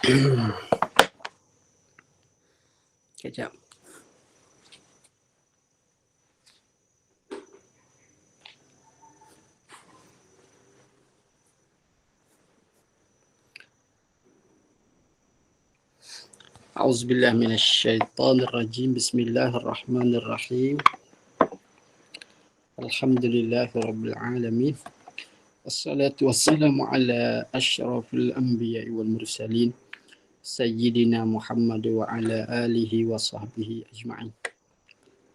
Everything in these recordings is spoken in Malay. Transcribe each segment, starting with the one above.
Kejap. A'udzubillah minasyaitonirrajim. Bismillahirrahmanirrahim. Alhamdulillahirabbil alamin. Wassalatu wassalamu ala asyrafil anbiya'i wal mursalin sayyidina Muhammad wa ala alihi wa sahbihi ajma'in.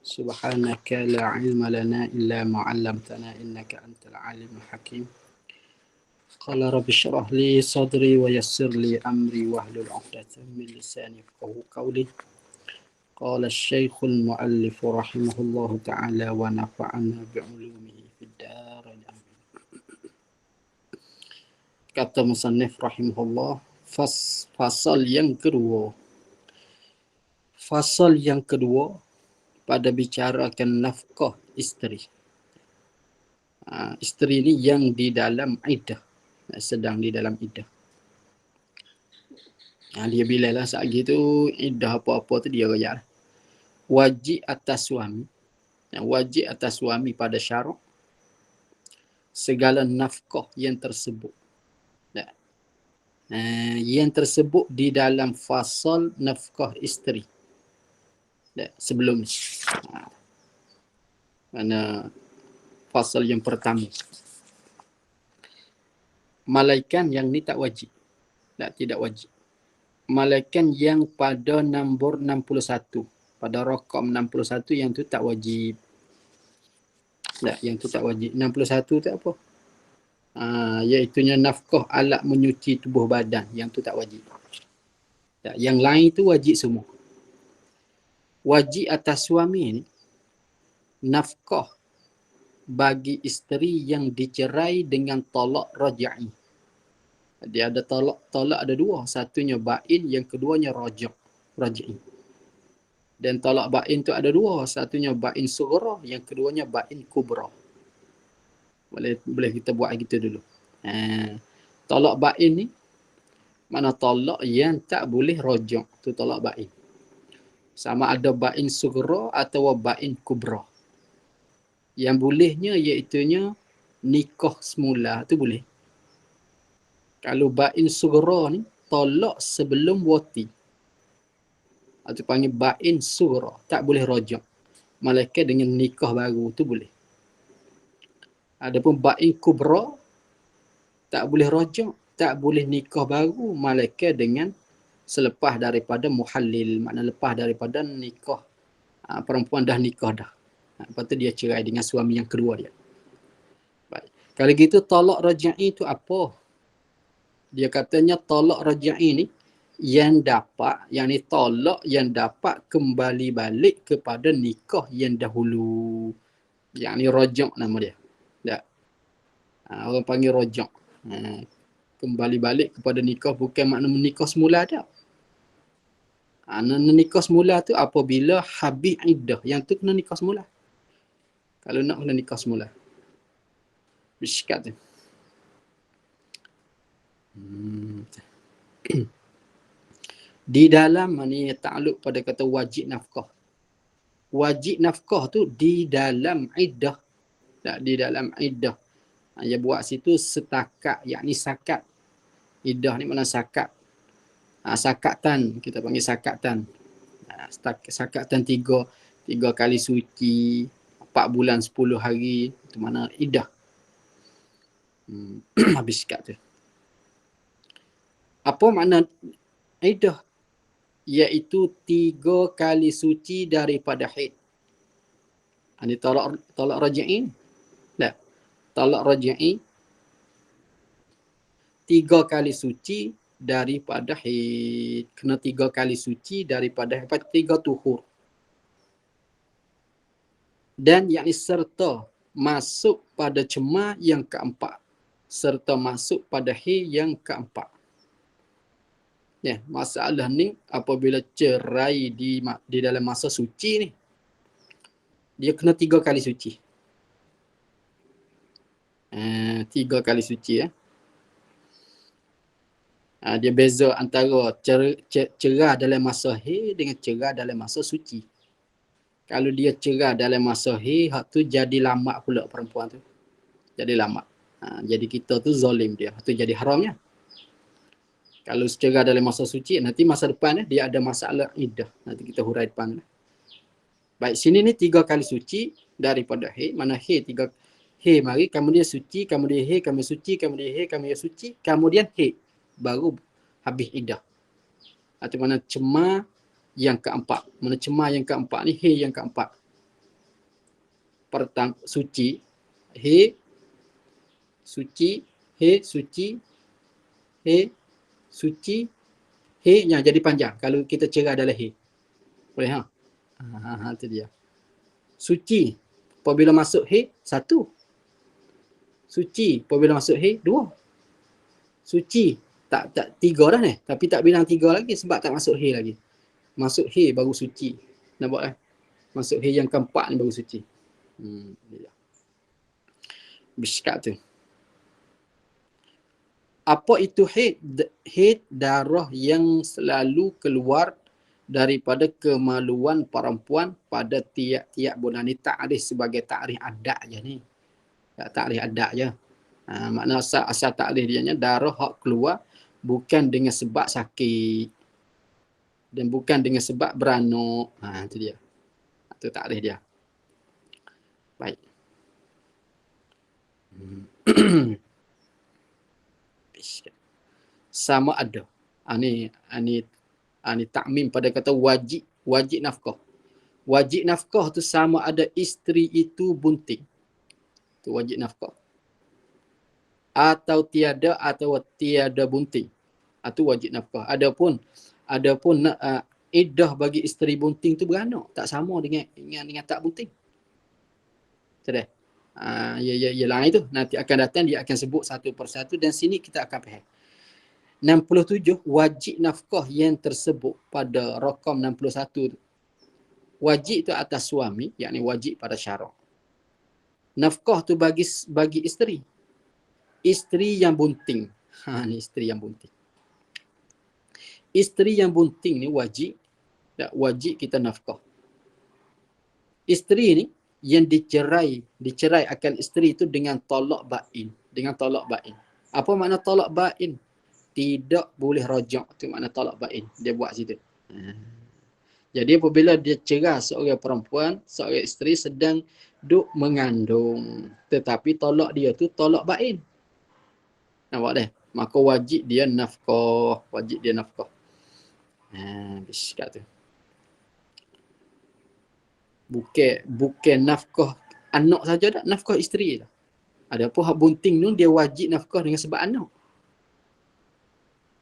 Subhanaka la ilma lana illa ma 'allamtana innaka antal alimul hakim. Qala rabbi shrah li sadri wa yassir li amri wahlul 'uqdatam min lisani yafqahu qawli. Qala asy-syaikhul mu'allif rahimahullahu ta'ala wa nafa'ana bi'ulumihi fid dharain amin. Kata musannif rahimahullah, fasal yang kedua. Fasal yang kedua pada bicarakan nafkah isteri. Isteri ni yang di dalam iddah, sedang di dalam iddah. Dia bilalah saat gitu iddah apa-apa tu dia raya. Wajib atas suami. Wajib atas suami pada syarak segala nafkah yang tersebut. Yang tersebut di dalam fasal nafkah isteri. Sebelum ni. Mana fasal yang pertama. Malaikan yang ni tak wajib. Tidak wajib. Malaikan yang pada nombor 61. Pada rakam 61 yang tu tak wajib. Yang tu tak wajib. 61 tu apa? Iaitunya nafkah alat menyuci tubuh badan. Yang tu tak wajib. Yang lain tu wajib semua. Wajib atas suami ni nafkah bagi isteri yang dicerai dengan talak raj'i. Dia ada talak ada dua. Satunya bain, yang keduanya raj'i. Dan talak bain tu ada dua. Satunya bain sughra, yang keduanya bain kubra. Boleh kita buat gitu dulu. Talak bain ni mana talak yang tak boleh rajak. Tu talak bain. Sama ada bain sughra atau bain kubra. Yang bolehnya iaitunya nikah semula tu boleh. Kalau bain sughra ni talak sebelum wati. Atau panggil bain sughra, tak boleh rajak. Malaikat dengan nikah baru tu boleh. Adapun bain kubra tak boleh rajak, tak boleh nikah baru malaikat dengan selepas daripada muhallil, makna lepas daripada nikah. Perempuan dah nikah dah. Lepas tu dia cerai dengan suami yang kedua dia. Baik. Kalau gitu talak raj'i itu apa? Dia katanya talak raj'i ni yang ni talak yang dapat kembali balik kepada nikah yang dahulu. Yang ni rajak nama dia. Orang panggil rajak. Kembali balik kepada nikah bukan makna menikah semula dah. Nikah semula tu apabila habis iddah. Yang tu kena nikah semula. Kalau nak kena nikah semula. Biskat tu. Di dalam ni takluk pada kata wajib nafkah. Wajib nafkah tu di dalam iddah. Di dalam iddah. Dia buat situ setakat, yakni sakat. Iddah ni mana sakat. Sakatan, kita panggil sakatan. Sakatan 3 kali suci, 4 bulan 10 hari, itu mana iddah. Habis sekat tu. Apa makna iddah? Iaitu 3 kali suci daripada haid. Ini talak raj'i. Talak raj'i 3 kali suci daripada haid. Kena 3 kali suci daripada haid. 3 tuhur. Dan yakni serta masuk pada cemar yang keempat. Serta masuk pada haid yang keempat. Masalah ni apabila cerai di dalam masa suci ni, dia kena 3 kali suci. 3 kali suci. Dia beza antara cerah dalam masa haid dengan cerah dalam masa suci. Kalau dia cerah dalam masa haid, hak tu jadi lamak pula perempuan tu. Jadi lamak. Jadi kita tu zalim dia. Hak tu jadi haramnya. Kalau cerah dalam masa suci, nanti masa depan dia ada masalah iddah. Nanti kita hurai depan. Baik, sini ni 3 kali suci daripada haid. Mana haid 3 haid mari, kemudian suci, kemudian haid, kemudian suci, kemudian haid, kemudian suci, kemudian haid. Baru habis iddah. Atau mana cemar yang keempat. Mana cemar yang keempat ni, haid yang keempat. Suci, haid, suci, haid, suci, haid, suci, haid yang jadi panjang. Kalau kita cerah dalam haid. Boleh ha? Itu dia. Suci, apabila masuk haid, 1. Suci, apabila masuk haid, 2. Suci, tak 3 dah ni. Tapi tak bilang 3 lagi sebab tak masuk haid lagi. Masuk haid baru suci. Nampak kan? Masuk haid yang keempat ni baru suci. Biskat tu. Apa itu haid? Haid darah yang selalu keluar daripada kemaluan perempuan pada tiap-tiap bulan. Ni takrif sebagai takrif adat je ni. Takrif adat je. Makna asal takrif dia darah hak keluar bukan dengan sebab sakit dan bukan dengan sebab beranak. Itu dia. Itu takrif dia. Baik. Sama ada. Ini takmim pada kata wajib nafkah. Wajib nafkah tu sama ada isteri itu bunting. Tu wajib nafkah. Atau tiada bunting. Itu wajib nafkah. Adapun iddah bagi isteri bunting tu beranak, tak sama dengan tak bunting. Sedih. Ya lain tu. Nanti akan datang dia akan sebut satu persatu dan sini kita akan faham. 67 wajib nafkah yang tersebut pada rakam 61 tu. Wajib tu atas suami, yakni wajib pada syarak. Nafkah tu bagi isteri. Isteri yang bunting. Ni isteri yang bunting. Isteri yang bunting ni wajib kita nafkah. Isteri ni yang dicerai akan isteri itu dengan tolak bain. Apa makna tolak bain? Tidak boleh rajak. Itu makna tolak bain. Dia buat situ. Jadi apabila dia cerah seorang perempuan, seorang isteri sedang duk mengandung. Tetapi tolak dia tu tolak bain. Nampak dah? Maka wajib dia nafkah. Biskat tu. Bukan nafkah anak saja dah, nafkah isteri dah. Adapun hak bunting tu dia wajib nafkah dengan sebab anak.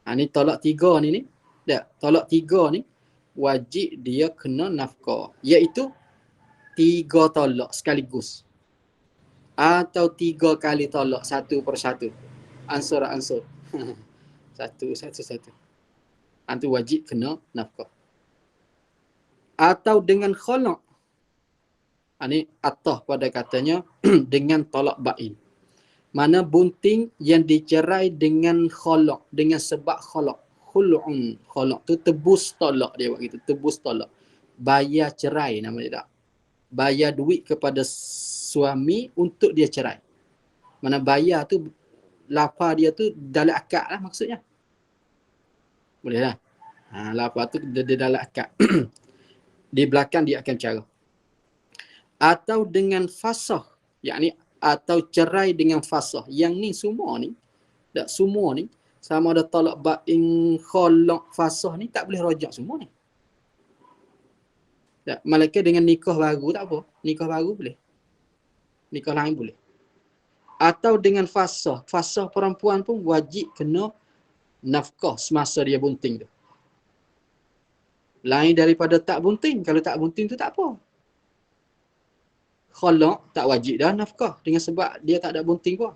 Ni tolak 3 ni. Tolak 3 ni wajib dia kena nafkah. Iaitu 3 tolak sekaligus. Atau 3 kali tolak satu persatu. Ansur. Satu. Itu wajib kena nafkah. Atau dengan khalaq. Ini atah pada katanya dengan tolak bain. Mana bunting yang dicerai dengan khalaq, dengan sebab khalaq. Khul'un. Khalaq tu tebus tolak dia buat gitu. Tebus tolak. Bayar cerai nama dia tak. Bayar duit kepada suami untuk dia cerai. Mana bayar tu, lapar dia tu dalam akad lah maksudnya. Boleh lah. Lapar tu dia dalam akad. Di belakang dia akan cara. Atau dengan fasah. Yakni atau cerai dengan fasah. Yang ni semua ni sama ada talak bain, khalaq, fasah ni tak boleh rajak semua ni. Tak, malaikat dengan nikah baru tak apa. Nikah baru boleh. Nikah lain boleh. Atau dengan fasah. Fasah perempuan pun wajib kena nafkah semasa dia bunting tu. Lain daripada tak bunting. Kalau tak bunting tu tak apa. Khalaq tak wajib dah nafkah dengan sebab dia tak ada bunting pun.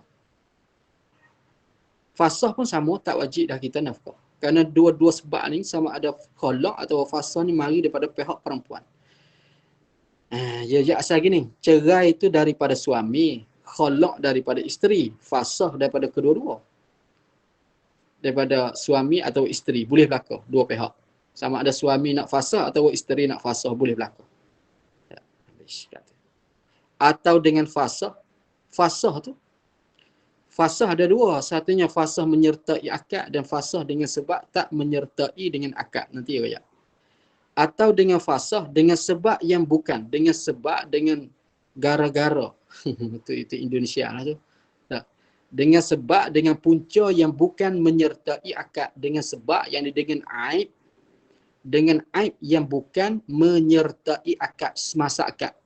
Fasah pun sama, tak wajib dah kita nafkah. Kerana dua-dua sebab ni sama ada khalaq atau fasah ni mari daripada pihak perempuan. Dia asal gini, cerai itu daripada suami, khalaq daripada isteri, fasah daripada kedua-dua. daripada suami atau isteri. Boleh berlaku dua pihak. Sama ada suami nak fasakh atau isteri nak fasakh, boleh berlaku. Ya. Atau dengan fasakh. Fasakh ada dua. Satunya fasakh menyertai akad dan fasakh dengan sebab tak menyertai dengan akad. Nanti ya. Atau dengan fasakh dengan sebab yang bukan. Dengan sebab dengan gara-gara. itu Indonesia lah tu. Tak. Dengan sebab dengan punca yang bukan menyertai akad. Dengan sebab yang dengan aib. Dengan aib yang bukan menyertai akad. Semasa akad.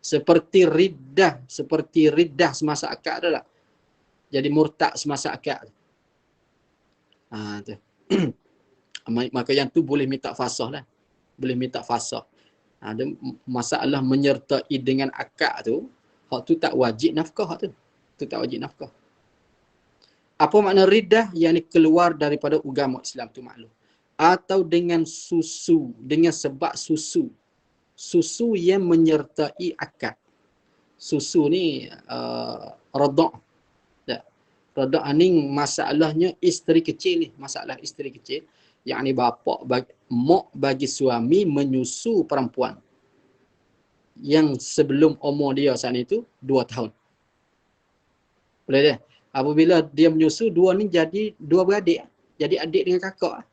Seperti riddah semasa akad ada tak? Jadi murtad semasa akad. Tu. Maka yang tu boleh minta fasakh lah. Boleh minta fasakh. Ada masalah menyertai dengan akad tu, hak tu tak wajib nafkah hak tu. Tu tak wajib nafkah. Apa makna riddah? Yang keluar daripada agama Islam tu maklum. Atau dengan susu, dengan sebab susu. Susu yang menyertai akad. Susu ni radak. Radak ni masalahnya isteri kecil ni. Masalah isteri kecil. Yang ni mak bagi suami menyusu perempuan. Yang sebelum umur dia saat itu 2 tahun. Boleh dia? Apabila dia menyusu, dua ni jadi dua beradik. Jadi adik dengan kakak.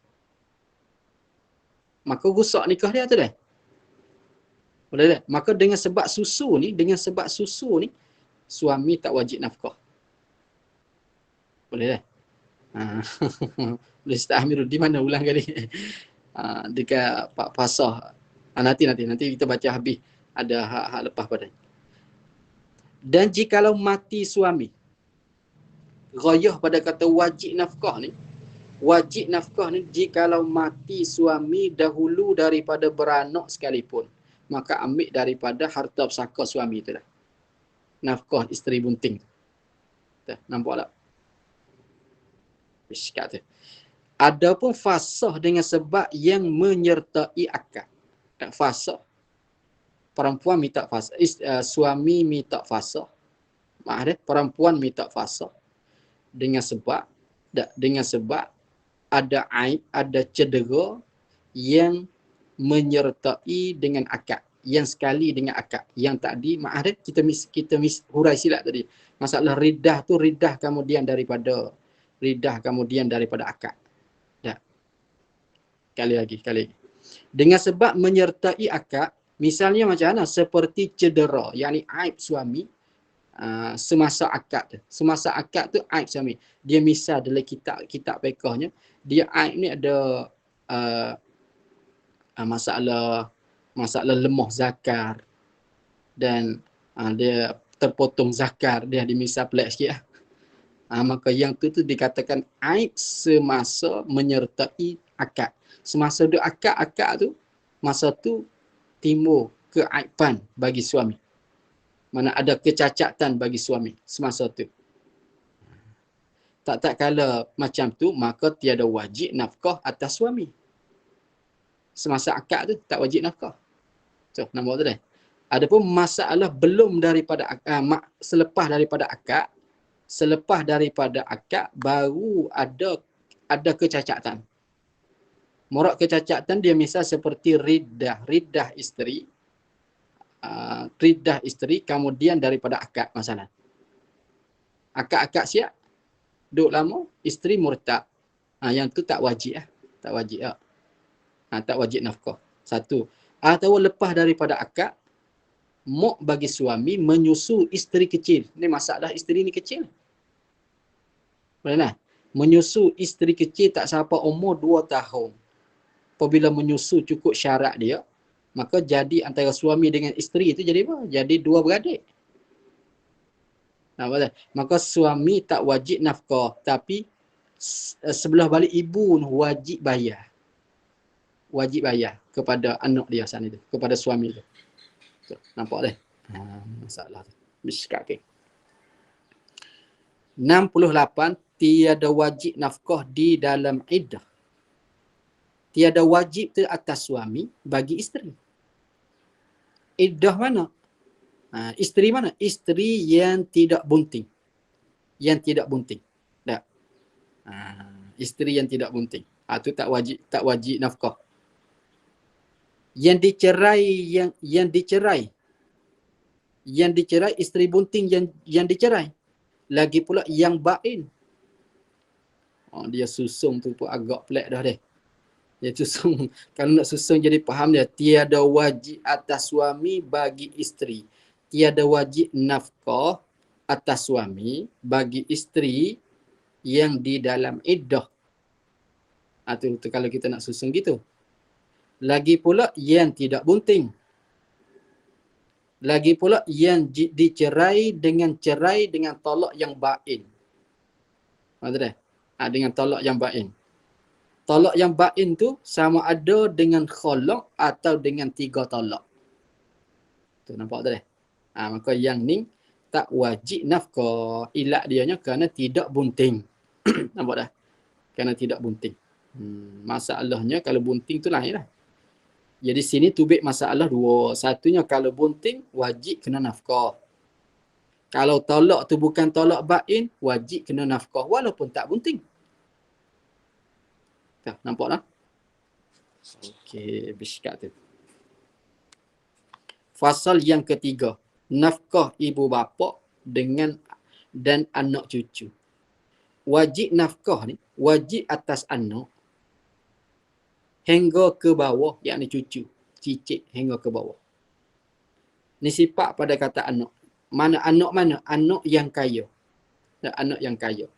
Maka rusak nikah dia tu dah. Boleh tak? Maka dengan sebab susu ni, suami tak wajib nafkah. Boleh tak? Boleh Ustaz Amirul, di mana ulang kali? Dekat Pak Pasah. Nanti kita baca habis. Ada hak lepas pada. Dan jikalau mati suami, ghayah pada kata wajib nafkah ni jikalau mati suami dahulu daripada beranak sekalipun, maka ambil daripada harta pusaka suami tu dah. Nafkah isteri bunting. Nampak tak? Biskat tu. Adapun fasakh dengan sebab yang menyertai akad. Fasakh. Perempuan minta fasakh. Suami minta fasakh. Perempuan minta fasakh. Dengan sebab ada aib, ada cedera yang menyertai dengan akad. Yang sekali dengan akad. Yang tadi, kita hurai silap tadi. Masalah riddah tu, riddah kemudian daripada akad. Ya. Kali lagi. Dengan sebab menyertai akad, misalnya macam mana? Seperti cedera, yakni aib suami semasa akad. Semasa akad tu aib suami. Dia misal dalam kitab fiqhnya, dia aib ni ada masalah lemah zakar dan dia terpotong zakar, dia dimisal pelik sikit lah. Maka yang tu dikatakan aib semasa menyertai akad. Semasa dia akad tu, masa tu timbul keaiban bagi suami. Mana ada kecacatan bagi suami semasa tu. Tak kala macam tu, maka tiada wajib nafkah atas suami. Semasa akad tu tak wajib nafkah. So, nampak tu dah. Adapun masalah belum daripada selepas daripada akad baru ada kecacatan. Morak kecacatan dia misal seperti riddah isteri kemudian daripada akad masalah. Akad siap duduk lama, isteri murtad. Yang tu tak wajib Tak wajib nafkah. Satu. Atau lepas daripada akad, mak bagi suami menyusu isteri kecil. Ni masalah isteri ni kecil. Boleh lah. Menyusu isteri kecil tak sampai umur 2 tahun. Apabila menyusu cukup syarat dia, maka jadi antara suami dengan isteri itu jadi apa? Jadi dua beradik. Maka suami tak wajib nafkah. Tapi sebelah balik ibu wajib bayar. Wajib bayar kepada anak dia sana itu. Kepada suami itu. Nampak dah? Masalah tu. Biskat ke. 68. Tiada wajib nafkah di dalam iddah. Tiada wajib tu atas suami bagi isteri. Iddah mana? Isteri mana? Isteri yang tidak bunting. Tak. Isteri yang tidak bunting. Itu tak wajib nafkah. Yang dicerai isteri bunting yang dicerai. Lagi pula yang bain. Dia susung tu pun agak pelik dah deh. Dia susung. Kalau nak susung jadi faham dia. Tiada wajib atas suami bagi isteri. Tiada wajib nafkah atas suami bagi isteri yang di dalam iddah. Tu kalau kita nak susung gitu. Lagi pula yang tidak bunting. Lagi pula yang dicerai dengan tolak yang bain. Maksudnya? Dengan tolak yang bain. Tolak yang bain tu sama ada dengan khalaq atau dengan 3 tolak. Tu nampak tak? Maka yang ni tak wajib nafkah. Ilat dianya kerana tidak bunting. Nampak dah? Kerana tidak bunting. Masalahnya kalau bunting tu lain lah. Jadi sini tubik masalah dua. Satunya kalau bunting, wajib kena nafkah. Kalau tolak tu bukan tolak bain, wajib kena nafkah walaupun tak bunting. Nampak tak? Okey, bersikat tu. Fasal yang ketiga. Nafkah ibu bapa dan anak cucu. Wajib nafkah ni, wajib atas anak hingga ke bawah, yakni cucu. Cicit hingga ke bawah. Ni sifat pada kata anak. Mana? Anak yang kaya. Anak yang kaya.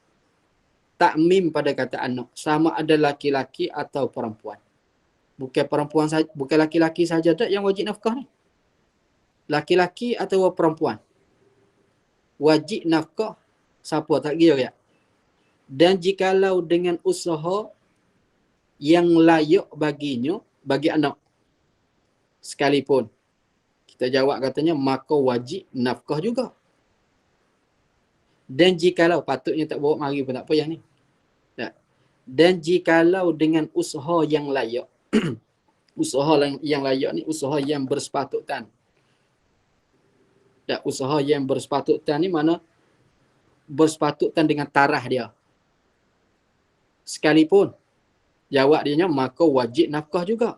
Takmim pada kata anak. Sama ada laki-laki atau perempuan. Bukan perempuan saja, bukan laki-laki saja tak yang wajib nafkah ni. Laki-laki atau perempuan. Wajib nafkah siapa tak kira ya. Dan jikalau dengan usaha yang layak baginya, bagi anak sekalipun, kita jawab katanya, maka wajib nafkah juga. Dan jikalau, patutnya tak bawa mari pun tak apa yang ni. Dan jikalau dengan usaha yang layak, usaha yang layak ni, usaha yang bersepatutan. Usaha yang bersepatutan ni mana? Bersepatutan dengan tarah dia. Sekalipun, jawab dia maka wajib nafkah juga.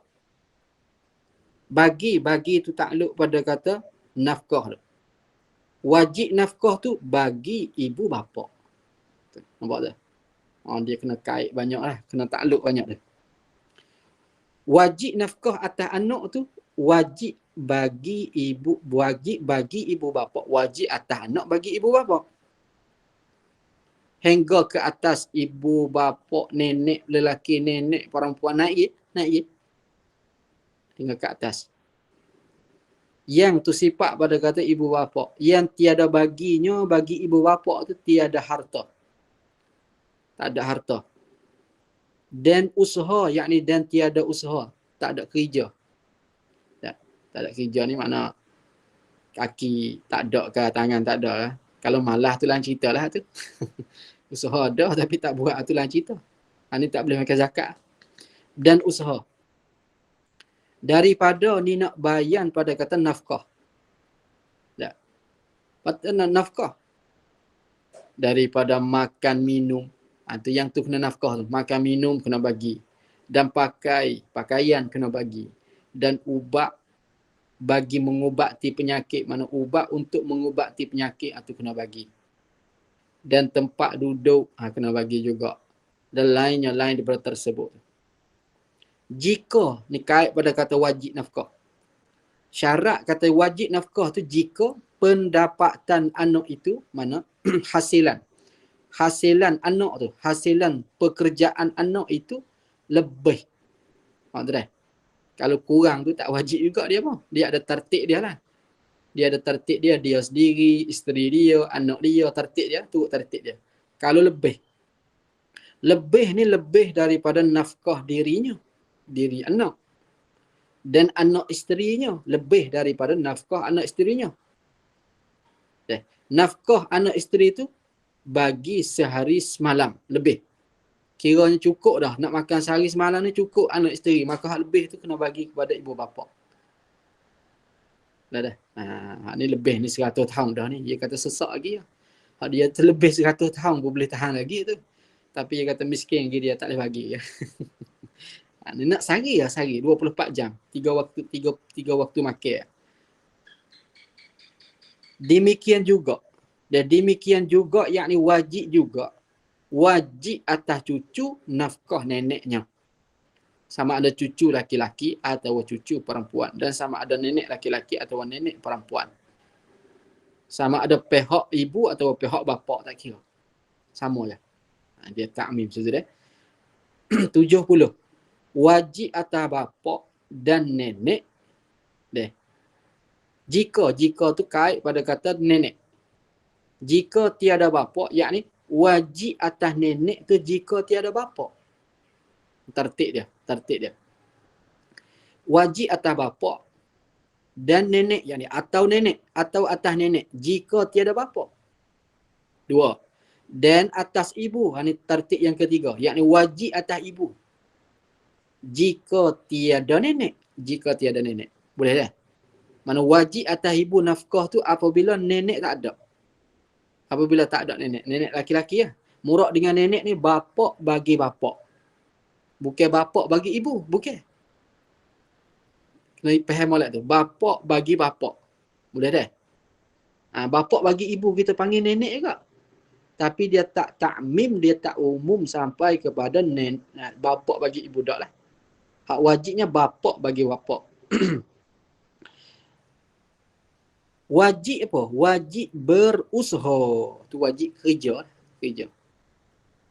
Bagi itu takluk pada kata nafkah. Wajib nafkah tu bagi ibu bapa. Nampak tak? Dia kena kait banyak lah. Kena takluk banyak dah. Wajib nafkah atas anak tu wajib bagi ibu bapa. Wajib atas anak bagi ibu bapa. Hingga ke atas ibu bapa, nenek lelaki, nenek perempuan naik. Hingga ke atas. Yang tu sifat pada kata ibu bapa. Yang tiada baginya bagi ibu bapa tu tiada harta. Tak ada harta. Dan usaha, yakni dan tiada usaha. Tak ada kerja. Tak ada kerja ni makna kaki tak ada ke, tangan tak ada lah. Kalau malas tu lain cerita lah tu. Usaha ada tapi tak buat tu lain cerita. Ini tak boleh makan zakat. Dan usaha. Daripada ni nak bayan pada kata nafkah. Nafkah. Daripada makan minum. Itu yang tu kena nafkah tu. Makan minum kena bagi. Dan pakaian kena bagi. Dan ubat bagi mengubati penyakit. Mana ubat untuk mengubati penyakit itu kena bagi. Dan tempat duduk kena bagi juga. Dan lain daripada tersebut. Jika ni kait pada kata wajib nafkah. Syarat kata wajib nafkah tu jika pendapatan anak itu mana hasilan anak tu, hasilan pekerjaan anak itu lebih. Maksudnya kalau kurang tu tak wajib juga dia apa? Dia ada tertib dia lah. Dia ada tertib dia sendiri, isteri dia, anak dia, tertib dia, turut tertib dia. Kalau lebih ni lebih daripada nafkah diri anak. Dan anak isterinya lebih daripada nafkah anak isterinya. Nafkah anak isteri itu bagi sehari semalam lebih. Kiranya cukup dah. Nak makan sehari semalam ni cukup anak isteri. Maka hak lebih tu kena bagi kepada ibu bapa. Dah. Ni lebih ni 100 tahun dah ni. Dia kata sesak lagi lah. Hak dia terlebih 100 tahun pun boleh tahan lagi tu. Tapi dia kata miskin lagi dia tak boleh bagi. Dia nak sehari lah, sehari 24 jam. Tiga waktu makan. Demikian juga. Dan demikian juga yakni wajib juga. Wajib atas cucu nafkah neneknya. Sama ada cucu laki-laki atau cucu perempuan. Dan sama ada nenek laki-laki atau nenek perempuan. Sama ada pihak ibu atau pihak bapa, tak kira. Sama je. Dia ta'mim sudah. 70. Wajib atas bapa dan nenek. Deh. Jika tu kait pada kata nenek. Jika tiada bapa, yakni wajib atas nenek tu jika tiada bapa. Tertib dia. Wajib atas bapa dan nenek, yakni atau nenek atau atas nenek jika tiada bapa. 2. Dan atas ibu, ini tertib yang ketiga, yakni wajib atas ibu jika tiada nenek. Boleh dah? Mana wajib atas ibu nafkah tu apabila nenek tak ada. Apabila tak ada nenek laki-laki lah. Murak dengan nenek ni bapa bagi bapa. Bukan bapa bagi ibu, bukan. Kena faham molek tu. Bapa bagi bapa. Boleh dah? Bapa bagi ibu kita panggil nenek juga. Tapi dia tak ta'mim, dia tak umum sampai kepada bapa bagi ibu dak lah. Hak wajibnya bapa bagi bapa. Wajib apa? Wajib berusaha. Tu wajib kerja.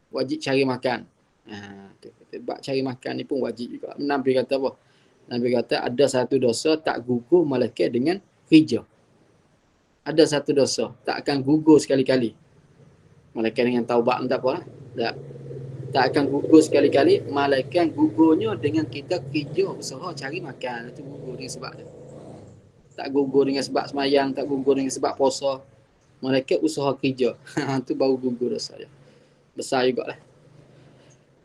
Wajib cari makan. Sebab cari makan ni pun wajib juga. Nabi kata apa? Nabi kata ada satu dosa tak gugur malaikat dengan kerja. Ada satu dosa tak akan gugur sekali-kali. Malaikat dengan taubat tak apa lah. Tak akan gugur sekali-kali. Malaikat gugurnya dengan kita kerja usaha cari makan. Itu gugur dengan sebab dia. Tak gugur dengan sebab semayang, tak gugur dengan sebab puasa. Malaikat usaha kerja. Itu baru gugur dosa dia. Besar juga lah.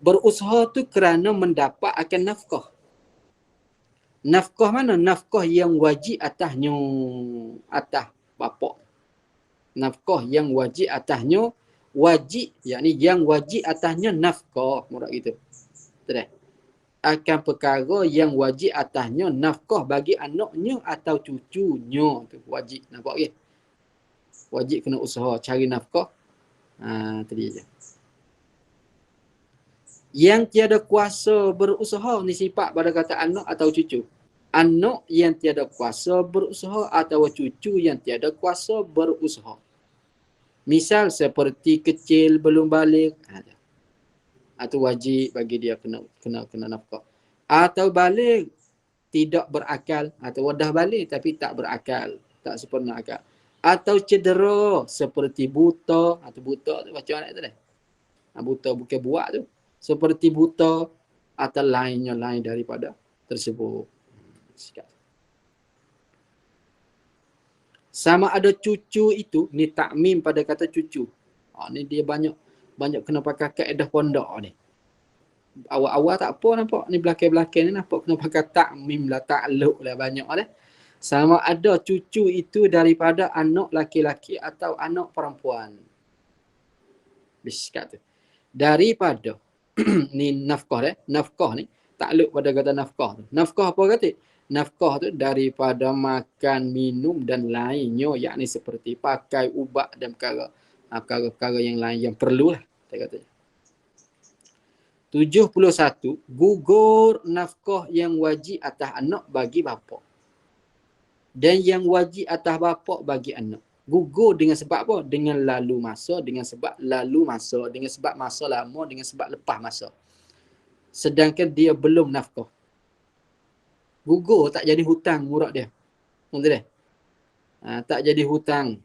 Berusaha tu kerana mendapat akan nafkah. Nafkah mana? Nafkah yang wajib atasnya. Atas bapa. Nafkah yang wajib atasnya. Wajib, yakni yang wajib atasnya nafkah. Murad gitu. Betul. Akan perkara yang wajib atasnya nafkah bagi anaknya atau cucunya. Tu wajib. Nampak ke? Wajib kena usaha cari nafkah. Tadi je. Yang tiada kuasa berusaha ni sifat pada kata anak atau cucu. Anak yang tiada kuasa berusaha atau cucu yang tiada kuasa berusaha. Misal seperti kecil belum balik. Itu wajib bagi dia kena nafkah. Atau balik tidak berakal. Atau dah balik tapi tak berakal. Tak sempurna akal. Atau cedera seperti buta. Atau buta tu macam mana tu dah? Buta bukan buat tu. Seperti buta atau lain daripada tersebut. Sama ada cucu itu, ni takmim pada kata cucu. Ni dia banyak kena pakai kaedah pondok ni. Awal-awal tak apa nampak. Ni belakang-belakang ni nampak kena pakai takmim lah, takluk lah banyak lah. Sama ada cucu itu daripada anak laki-laki atau anak perempuan. Biskat tu. Daripada ni nafkah nafkah ni takluk pada kata nafkah tu. Nafkah apa kata? Nafkah tu daripada makan, minum dan lainnya, yakni seperti pakai, ubat dan perkara-perkara yang lain yang perlulah saya kata. 71 gugur nafkah yang wajib atas anak bagi bapa dan yang wajib atas bapa bagi anak. Gugur dengan sebab apa? Dengan lalu masa, dengan sebab masa lama, dengan sebab lepas masa. Sedangkan dia belum nafkah. Gugur tak jadi hutang murad dia. Betul tak? Tak jadi hutang.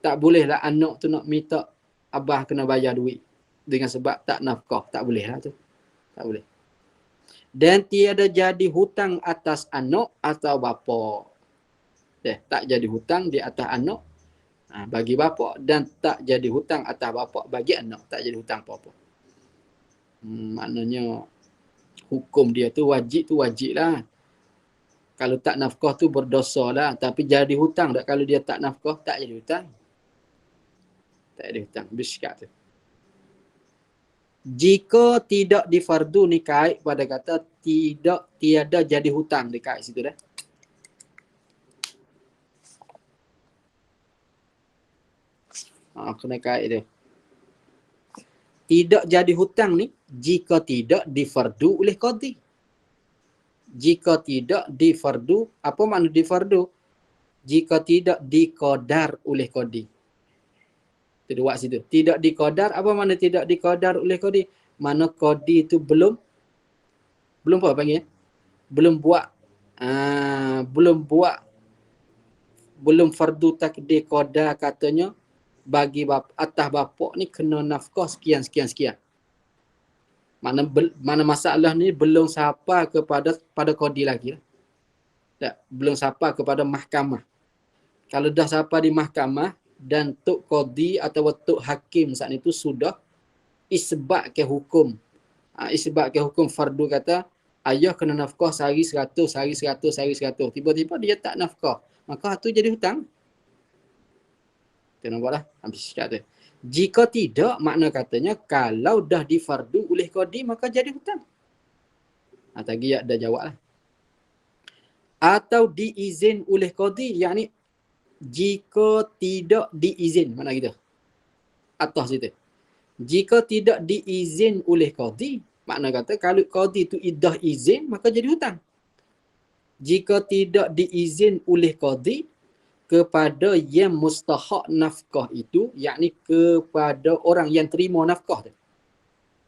Tak bolehlah anak tu nak minta abah kena bayar duit. Dengan sebab tak nafkah. Tak bolehlah tu. Tak boleh. Dan tiada jadi hutang atas anak atau bapa. Tak jadi hutang di atas anak bagi bapa dan tak jadi hutang atas bapa bagi anak. Tak jadi hutang apa-apa. Maknanya hukum dia tu wajib lah. Kalau tak nafkah tu berdosa lah. Tapi jadi hutang tak? Kalau dia tak nafkah, tak jadi hutang. Tak jadi hutang. Biskat tu. Jika tidak difardu ni kait pada kata tiada jadi hutang dekat situ dah. Kena kait dia. Tidak jadi hutang ni jika tidak difardu oleh qadi. Jika tidak difardu, apa makna difardu? Jika tidak diqadar oleh qadi. Itu dua situ. Tidak diqadar, apa makna tidak diqadar oleh qadi? Mana qadi itu belum apa panggil? Belum buat belum fardu takdir qada katanya bagi atas bapak ni kena nafkah sekian. Mana masalah ni belum sampai pada qadi lagi lah. Tak, belum sampai kepada mahkamah. Kalau dah sampai di mahkamah dan tok qadi atau tok hakim saat itu sudah isbat ke hukum. Isbat ke hukum fardu kata ayah kena nafkah sehari 100. Tiba-tiba dia tak nafkah. Maka itu jadi hutang. Kita nampak dah habis kata. Jika tidak, makna katanya kalau dah difardu oleh qadi maka jadi hutang. Tadi dah jawab lah. Atau diizin oleh qadi, yakni jika tidak diizin, mana kita? Atas situ. Jika tidak diizin oleh qadi, makna kata kalau qadi itu dah izin maka jadi hutang. Jika tidak diizin oleh qadi kepada yang mustahak nafkah itu, yakni kepada orang yang terima nafkah tu.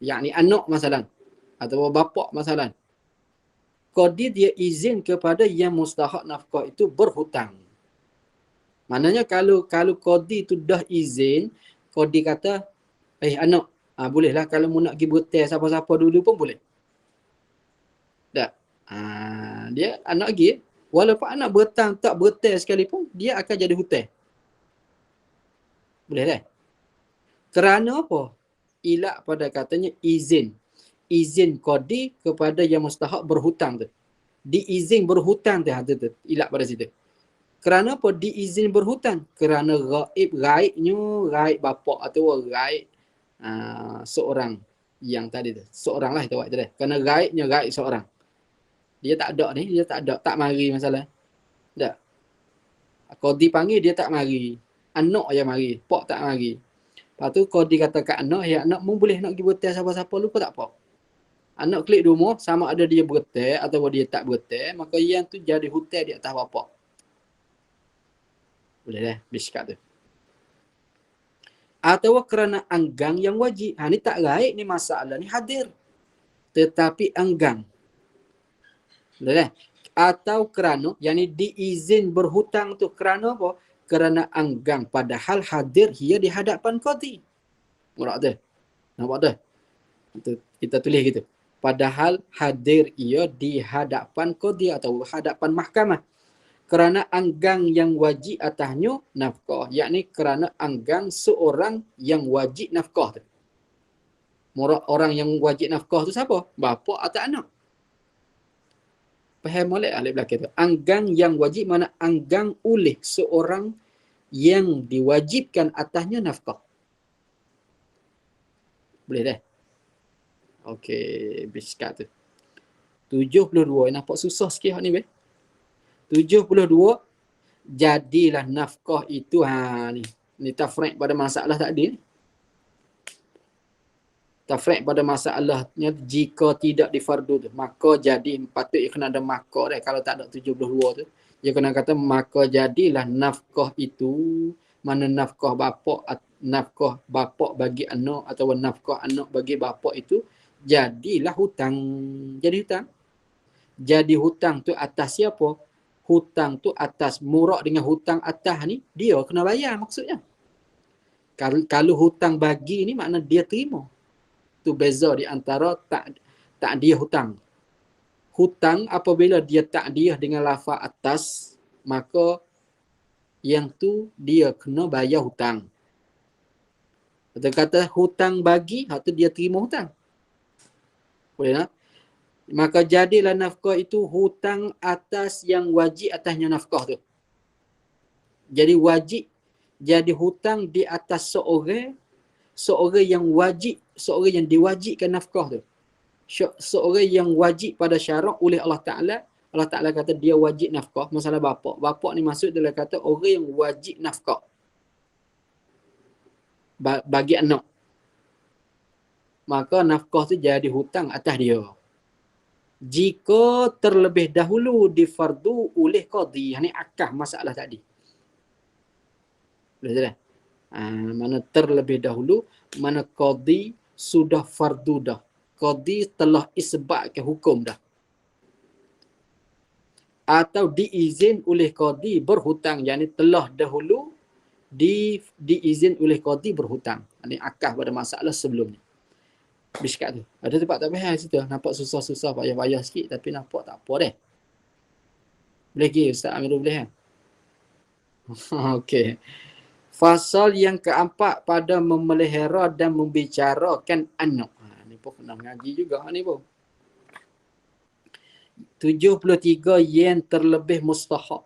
Yakni anak masalah atau bapa masalah. Qadi dia izin kepada yang mustahak nafkah itu berhutang. Maknanya kalau qadi itu dah izin, qadi kata, anak, bolehlah kalau mu nak pergi bertel siapa-siapa dulu pun boleh. Tak. Dia anak pergi, walaupun anak bertang tak bertel sekalipun, dia akan jadi hutang. Boleh tak? Kerana apa? Ilat pada katanya izin. Izin qadi kepada yang mustahak berhutang tu. Diizin berhutang tu. Ilat pada situ. Kerana apa diizin berhutang? Kerana gaibnya gaib bapa atau gaib seorang yang tadi tu. Seorang lah kita buat tu dah. Kerana gaibnya gaib seorang. Dia tak ada ni, tak mari masalah. Tak. Qadi panggil dia tak mari. Anak yang mari, pak tak mari. Lepas tu qadi kata kat anak, ya anak mu boleh nak pergi bertel siapa-siapa lupa tak apa. Anak klik rumah sama ada dia bertel atau dia tak bertel, maka yang tu jadi hutang di atas bapa. Boleh dah, biskat tu. Atau kerana anggang yang wajib. Ni tak gaib ni masalah ni hadir. Tetapi anggang. Boleh dah. Atau kerana, yang ni diizin berhutang tu kerana apa? Kerana anggang. Padahal hadir ia di hadapan qadi. Murak tu. Nampak tu? Kita tulis gitu. Padahal hadir ia di hadapan qadi atau hadapan mahkamah. Kerana anggang yang wajib atasnya nafkah. Yakni kerana anggang seorang yang wajib nafkah tu. Orang yang wajib nafkah tu siapa? Bapa atau anak. Faham oleh ahli belakang tu. Anggang yang wajib mana anggang oleh seorang yang diwajibkan atasnya nafkah. Boleh dah? Okey, biskat tu. 72. Nampak susah sikit ni, be. 72. Jadilah nafkah itu, ni tafriq pada masalah tadi ni. Tafriq pada masalahnya jika tidak difardu tu, maka jadi patut kena ada maka dah kalau tak ada 72 tu. Dia kena kata maka jadilah nafkah itu, mana nafkah bapa bagi anak atau nafkah anak bagi bapa itu jadilah hutang. Jadi hutang. Jadi hutang tu atas siapa? Hutang tu atas murak dengan hutang atas ni dia kena bayar maksudnya. Kalau hutang bagi ni makna dia terima. Tu beza di antara tak dia hutang. Hutang apabila dia tak dia dengan lafaz atas, maka yang tu dia kena bayar hutang. Kata hutang bagi, tu dia terima hutang. Boleh tak? Maka jadilah nafkah itu hutang atas yang wajib atasnya nafkah tu. Jadi wajib jadi hutang di atas seorang seorang yang wajib, seorang yang diwajibkan nafkah tu. Seorang yang wajib pada syarak oleh Allah Ta'ala. Allah Ta'ala kata dia wajib nafkah. Masalah bapak. Bapak ni maksud dia kata orang yang wajib nafkah bagi anak. Maka nafkah tu jadi hutang atas dia. Jika terlebih dahulu difardu oleh qadi. Ini akah masalah tadi. Boleh tak? Mana terlebih dahulu, mana qadi sudah fardu dah. Qadi telah isbatkan hukum dah. Atau diizin oleh qadi berhutang. Yang telah dahulu diizin oleh qadi berhutang. Ini akah pada masalah sebelum ni. Biskat tu. Ada tempat tak payah situ. Nampak susah-susah, payah-payah sikit. Tapi nampak tak apa deh. Boleh pergi Ustaz Amirul boleh kan? Okey. Fasal yang keempat pada memelihara dan membicarakan anak. Ni pun kena mengaji juga ni pun. 73 yang terlebih mustahak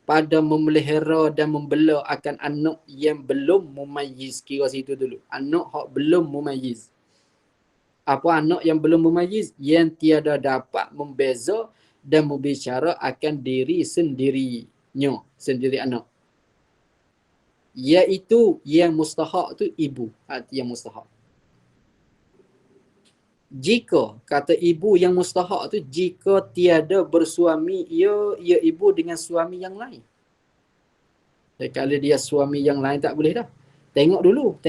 pada memelihara dan membela akan anak yang belum mumayyiz. Kira situ dulu. Anak yang belum mumayyiz. Apa anak yang belum mumayyiz? Yang tiada dapat membeza dan berbicara akan diri sendirinya. Sendiri anak. Iaitu yang mustahak tu ibu. Yang mustahak. Jika, kata ibu yang mustahak tu, jika tiada bersuami, ia ibu dengan suami yang lain. Dan kalau dia suami yang lain tak boleh dah. Tengok dulu.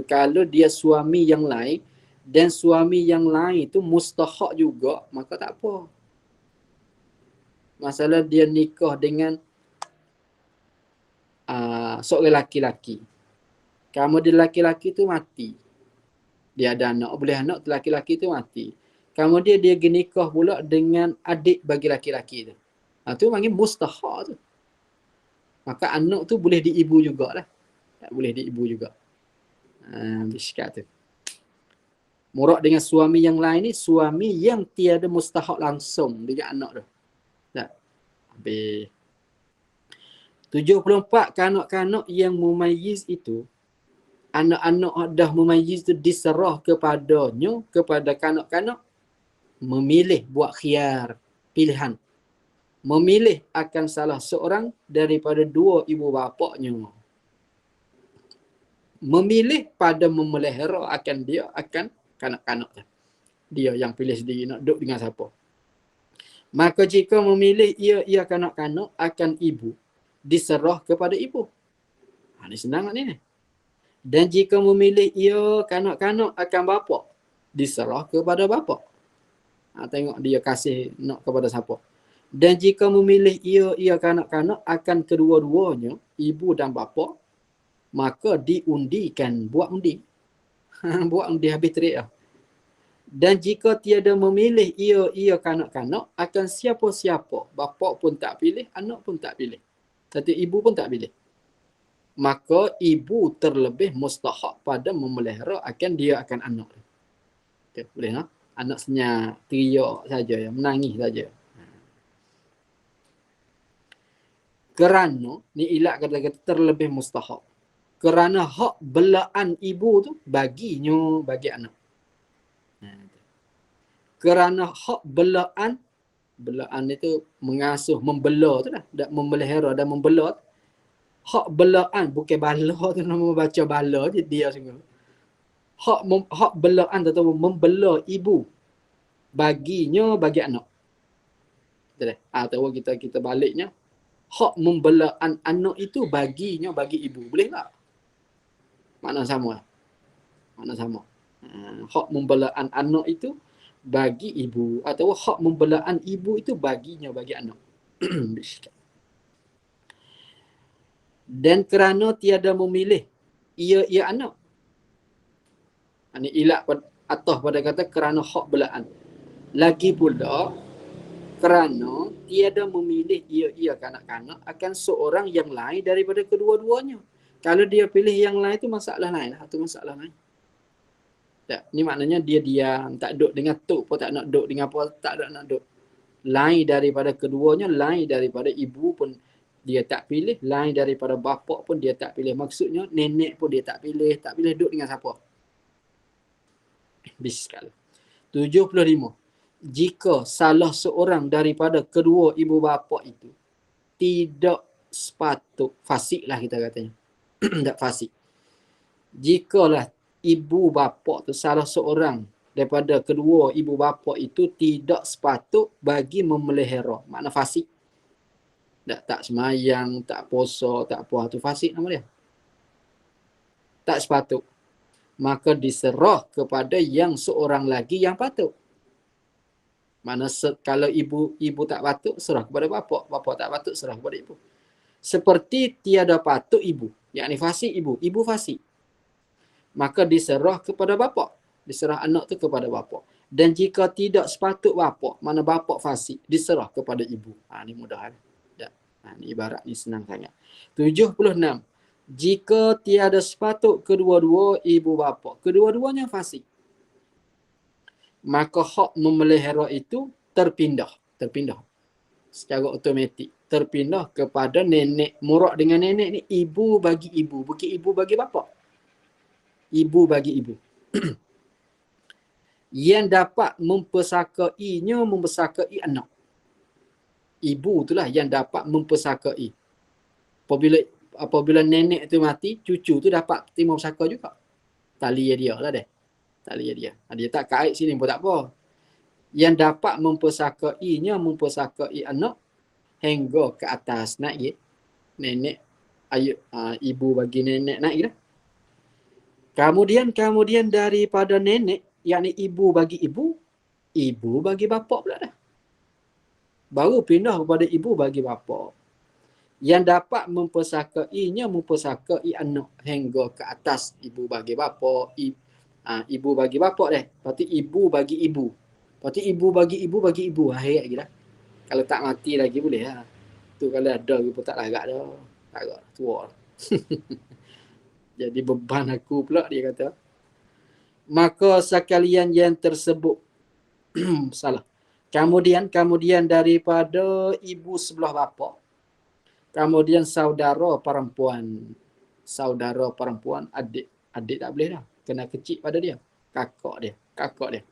Kalau dia suami yang lain, dan suami yang lain tu mustahak juga, maka tak apa. Masalah dia nikah dengan seorang laki-laki. Kemudian laki-laki tu mati. Dia ada anak, boleh anak tu laki-laki tu mati. Kemudian dia nikah pula dengan adik bagi laki-laki tu. Tu panggil mustahak tu. Maka anak tu boleh diibu jugalah. Tak boleh diibu juga. Biskat tu. Murak dengan suami yang lain ni, suami yang tiada mustahak langsung dengan anak tu. Tak. Habis. 74 kanak-kanak yang mumayyiz itu, anak-anak dah mumayyiz tu diserah kepadanya, kepada kanak-kanak, memilih buat khiyar, pilihan. Memilih akan salah seorang daripada dua ibu bapaknya. Memilih pada memelihara akan dia, akan kanak-kanak. Dia yang pilih sendiri nak duduk dengan siapa. Maka jika memilih ia kanak-kanak akan ibu, diserah kepada ibu. Ini senang ni. Dan jika memilih ia kanak-kanak akan bapa, diserah kepada bapa. Tengok dia kasih nak kepada siapa. Dan jika memilih ia kanak-kanak akan kedua-duanya, ibu dan bapa, maka diundikan. Buat undi. Buat undi habis terik lah. Dan jika tiada memilih ia kanak-kanak akan siapa-siapa. Bapa pun tak pilih, anak pun tak pilih. Satu ibu pun tak pilih. Maka ibu terlebih mustahak pada memelihara akan dia akan anak. Okay, boleh tak? Anak senyap, teriak saja, menangis saja. Kerana, ni ilat kata-kata terlebih mustahak. Kerana hak belaan ibu tu baginya, bagi anak. Kerana hak belaan itu mengasuh, membela tu dah. Memelihara dan membela. Hak belaan, bukan bala tu nama baca bala je dia sungguh. Hak belaan atau membela ibu baginya, bagi anak. Betul tak? Atau kita baliknya. Hak membelaan anak itu baginya, bagi ibu. Boleh tak? Makna sama. Hak membelaan anak itu bagi ibu. Atau hak membelaan ibu itu baginya, bagi anak. Dan kerana tiada memilih ia anak. Ini ilat atas pada kata kerana hak belaan. Lagi pula kerana tiada memilih ia kanak-kanak akan seorang yang lain daripada kedua-duanya. Kalau dia pilih yang lain itu masalah lain lah. Itu masalah lain. Tak, ni maknanya dia diam, tak duduk dengan tok pun tak nak duduk dengan apa, tak nak duduk. Lain daripada keduanya, lain daripada ibu pun dia tak pilih, lain daripada bapak pun dia tak pilih. Maksudnya nenek pun dia tak pilih duduk dengan siapa. Biskal. 75. Jika salah seorang daripada kedua ibu bapa itu tidak sepatut, fasik lah kita katanya. Tak fasik. Jikalah ibu bapa tu salah seorang daripada kedua ibu bapa itu tidak sepatut bagi memelihara, makna fasik. Tak semayang, tak puasa, tak puasa, tu fasik nama dia. Tak sepatut. Maka diserah kepada yang seorang lagi yang patut. Mana kalau ibu tak patut, serah kepada bapa. Bapa tak patut, serah kepada ibu. Seperti tiada patut ibu. Yakni fasik ibu. Ibu fasik. Maka diserah kepada bapa. Diserah anak tu kepada bapa. Dan jika tidak sepatut bapa, mana bapa fasik, diserah kepada ibu. Ini mudah. Ini ibarat ni senang sangat. 76. Jika tiada sepatut kedua-dua ibu bapa, kedua-duanya fasik, maka hak memelihara itu terpindah secara automatik, terpindah kepada nenek. Murak dengan nenek ni ibu bagi ibu, bukan ibu bagi bapa. Ibu bagi ibu. Yang dapat mempersakainya mempersakai anak. Ibu itulah yang dapat mempersakai. Apabila nenek tu mati, cucu tu dapat terima pusaka juga. Tali dia lah deh. Tali dia. Dia tak kait sini pun tak apa. Yang dapat mempersakainya mempersakai anak hingga ke atas naik je. Nenek, ibu bagi nenek naik dah. Kemudian daripada nenek, yakni ibu bagi ibu bagi bapa pula dah. Baru pindah kepada ibu bagi bapa. Yang dapat mempersakainya mempersakai anak hingga ke atas ibu bagi bapa. Ibu bagi bapa deh. Berarti ibu bagi ibu. Berarti ibu bagi ibu. Akhir lagi dah. Kalau tak mati lagi boleh lah. Tu kalau ada pun tak lagak dah. Lagak tua. Jadi beban aku pula dia kata. Maka sekalian yang tersebut salah. Kemudian daripada ibu sebelah bapa. Kemudian saudara perempuan, adik tak boleh dah. Kena kecil pada dia. Kakak dia.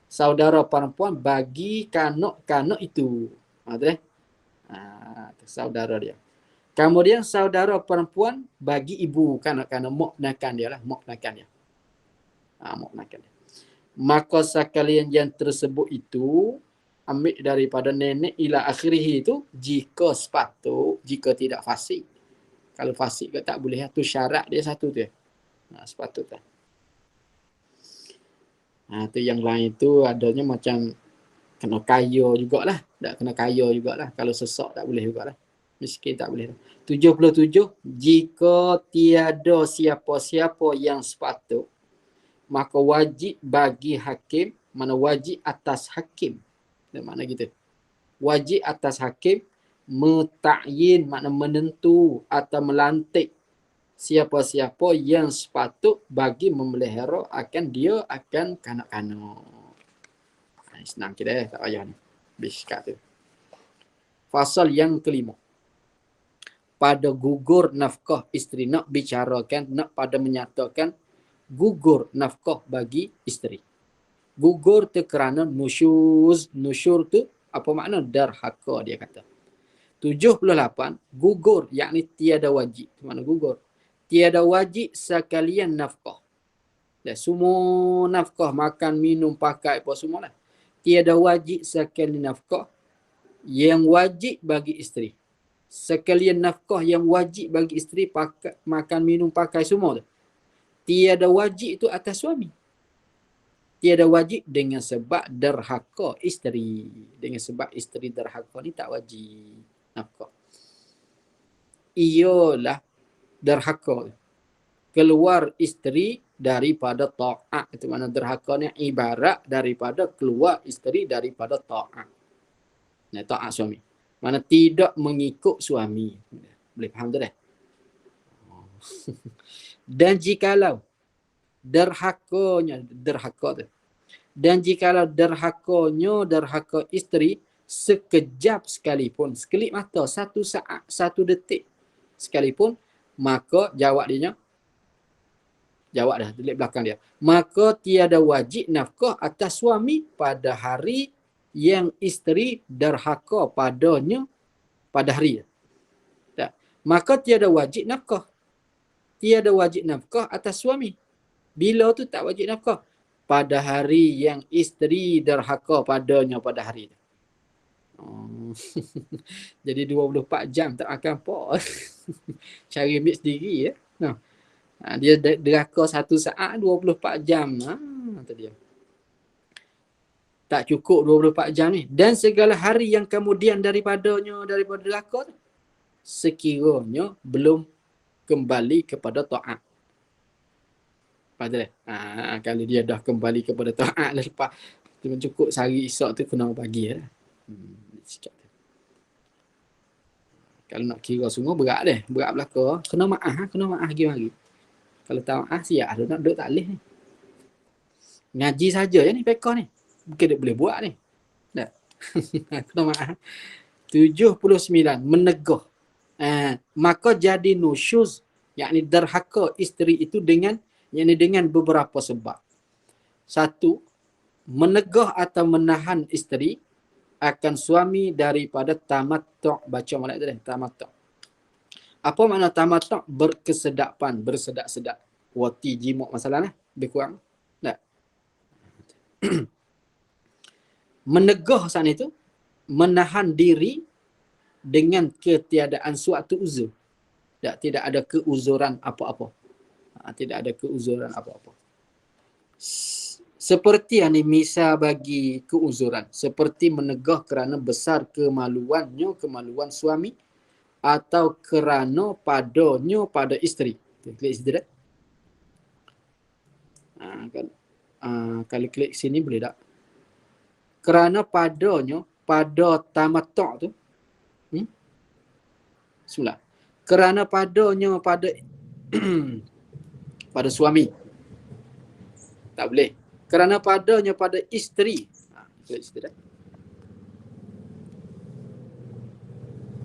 Saudara perempuan bagi kanak-kanak itu. Saudara dia. Kemudian saudara perempuan bagi ibu kanak-kanak, mak nakan dia. Maka sekalian yang tersebut itu ambil daripada nenek ila akhirih itu jika sepatut, jika tidak fasik. Kalau fasik ke tak boleh, tu syarat dia satu tu. Sepatut kan. Tu yang lain tu adanya macam kena kaya jugalah. Tak kena kaya jugalah. Kalau sesak tak boleh jugalah. Miskin tak boleh. 77. Jika tiada siapa-siapa yang sepatut, maka wajib bagi hakim, mana wajib atas hakim. Makna gitu. Wajib atas hakim metakyin, makna menentu atau melantik siapa-siapa yang sepatut bagi memelihara akan kanak-kanak. Senang kita tak payah ni. Biskat tu. Fasal yang kelima. Pada gugur nafkah isteri, nak pada menyatakan gugur nafkah bagi isteri. Gugur tu kerana nusyuz. Nusyur tu apa makna? Darhaka dia kata. 78. Gugur yakni tiada wajib. Mana gugur? Tiada wajib sekalian nafkah. Dan semua nafkah, makan, minum, pakai apa semua lah. Tiada wajib sekalian nafkah yang wajib bagi isteri. Sekalian nafkah yang wajib bagi isteri, makan, minum, pakai semua tu. Tiada wajib itu atas suami. Tiada wajib dengan sebab derhaka isteri. Dengan sebab isteri derhaka ni tak wajib nafkah. Ialah derhaka. Keluar isteri daripada ta'at. Itu mana derhaka ni ibarat daripada keluar isteri daripada ta'at. Ta'at suami. Mana tidak mengikut suami. Boleh faham tu dah? Dan jikalau derhaka tu. Dan jikalau derhaka isteri sekejap sekalipun, sekelip mata, satu saat, satu detik sekalipun, maka jawab dah, tulis belakang dia. Maka tiada wajib nafkah atas suami pada hari yang isteri derhaka padanya pada hari. Tak. Maka tiada wajib nafkah. Tiada wajib nafkah atas suami. Bila tu tak wajib nafkah? Pada hari yang isteri derhaka padanya pada hari. Jadi 24 jam tak makan apa. Cari ambil sendiri ya. Nah. Dia derhaka 1 saat 24 jam. Tu dia. Tak cukup 24 jam ni. Dan segala hari yang kemudian daripada derhaka tu, sekiranya belum kembali kepada taat. Padahal kalau dia dah kembali kepada taat lepas cukup sehari esok tu kena bagi lah. Kalau nak kira semua berat deh, berat belaka. Kena maaf lagi. Kalau tak maaf siap ada nak duduk tak boleh ni. Ngaji saja ya ni pekah ni. Bukan dia boleh buat ni. Dah. Kena maaf. 79 menegah. Maka jadi nusyuz, yakni derhaka isteri itu dengan beberapa sebab. 1, menegah atau menahan isteri akan suami daripada tamattu'. Baca malak tu dah, tamattu'. Apa makna tamattu'? Berkesedapan, bersedak-sedak. Wati jimuk masalah lah, lebih kurang. Tak. Menegah saat itu, menahan diri dengan ketiadaan suatu uzur. Tidak ada keuzuran apa-apa. Tidak ada keuzuran apa-apa. Seperti yang misal bagi keuzuran. Seperti menegah kerana besar kemaluannya, kemaluan suami. Atau kerana padanya pada isteri. Klik situ dah. Kalau klik sini boleh tak? Kerana padanya, pada tamattu' tu. Bismillah. Kerana padanya pada pada suami. Tak boleh. Kerana padanya pada isteri. Klik situ dah.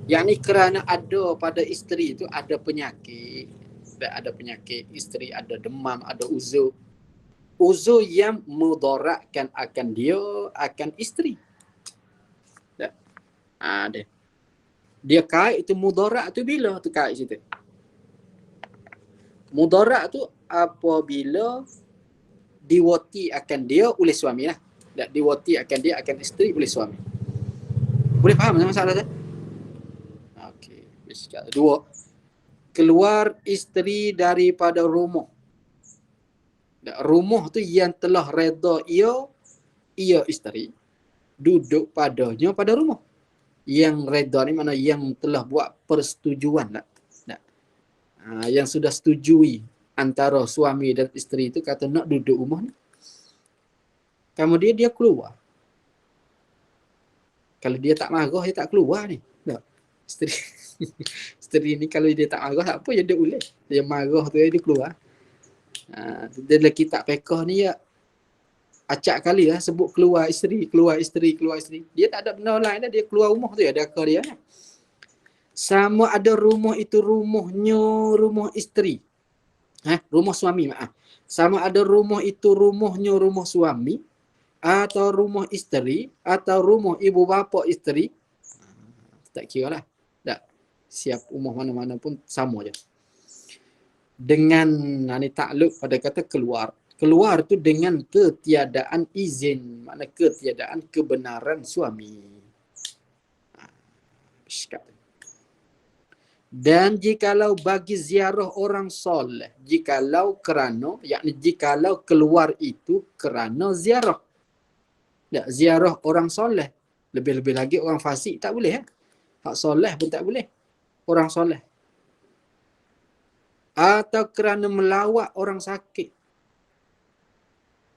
Yang ni kerana ada pada isteri itu ada penyakit. Ada penyakit. Isteri ada demam, ada uzur. Uzur yang mudaratkan akan dia, akan isteri. Dia kait itu mudarat tu bila tu kait situ. Mudarat tu apabila diwati akan dia oleh suami lah. Diwati akan dia, akan isteri oleh suami. Boleh faham masalah tu? Okey. 2. Keluar isteri daripada rumah. Rumah tu yang telah reda ia isteri duduk padanya pada rumah. Yang reda ni mana yang telah buat persetujuan lah. Yang sudah setujui antara suami dan isteri itu kata nak duduk rumah ni. Kemudian dia keluar. Kalau dia tak marah, dia tak keluar ni. Tak. Isteri ni kalau dia tak marah, tak apa, dia duduk boleh. Dia marah tu, dia keluar. Dalam kitab fiqh ni ya, acak kali lah sebut keluar isteri. Dia tak ada benda lain dah, dia keluar rumah tu ya, ada akal dia. Sama ada rumah itu rumah isteri. Rumah suami maaf. Sama ada rumah itu rumahnya rumah suami, atau rumah isteri, atau rumah ibu bapa isteri. Tak kira lah. Tak. Siap rumah mana-mana pun sama je. Dengan ni takluk pada kata keluar. Keluar tu dengan ketiadaan izin. Makna ketiadaan kebenaran suami. Dan jikalau bagi ziarah orang soleh. Jikalau kerana, yakni jikalau keluar itu kerana ziarah. Tak, ziarah orang soleh. Lebih-lebih lagi orang fasik tak boleh. Hak soleh pun tak boleh. Orang soleh. Atau kerana melawat orang sakit.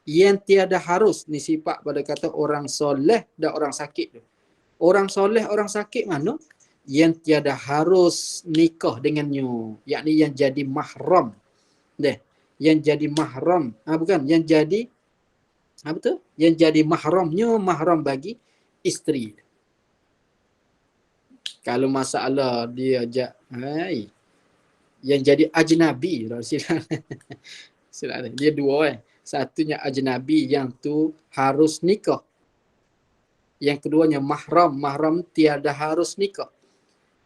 Yang tiada harus. Ni sifat pada kata orang soleh dan orang sakit. Orang soleh, orang sakit mana? Yang tiada harus nikah dengannya. Yakni yang jadi mahram. Yang jadi mahram. Bukan. Yang jadi, apa tu? Yang jadi mahramnya, mahram bagi isteri. Kalau masalah dia yang jadi ajnabi dia dua Satunya ajnabi yang tu harus nikah. Yang keduanya mahram, mahram tiada harus nikah.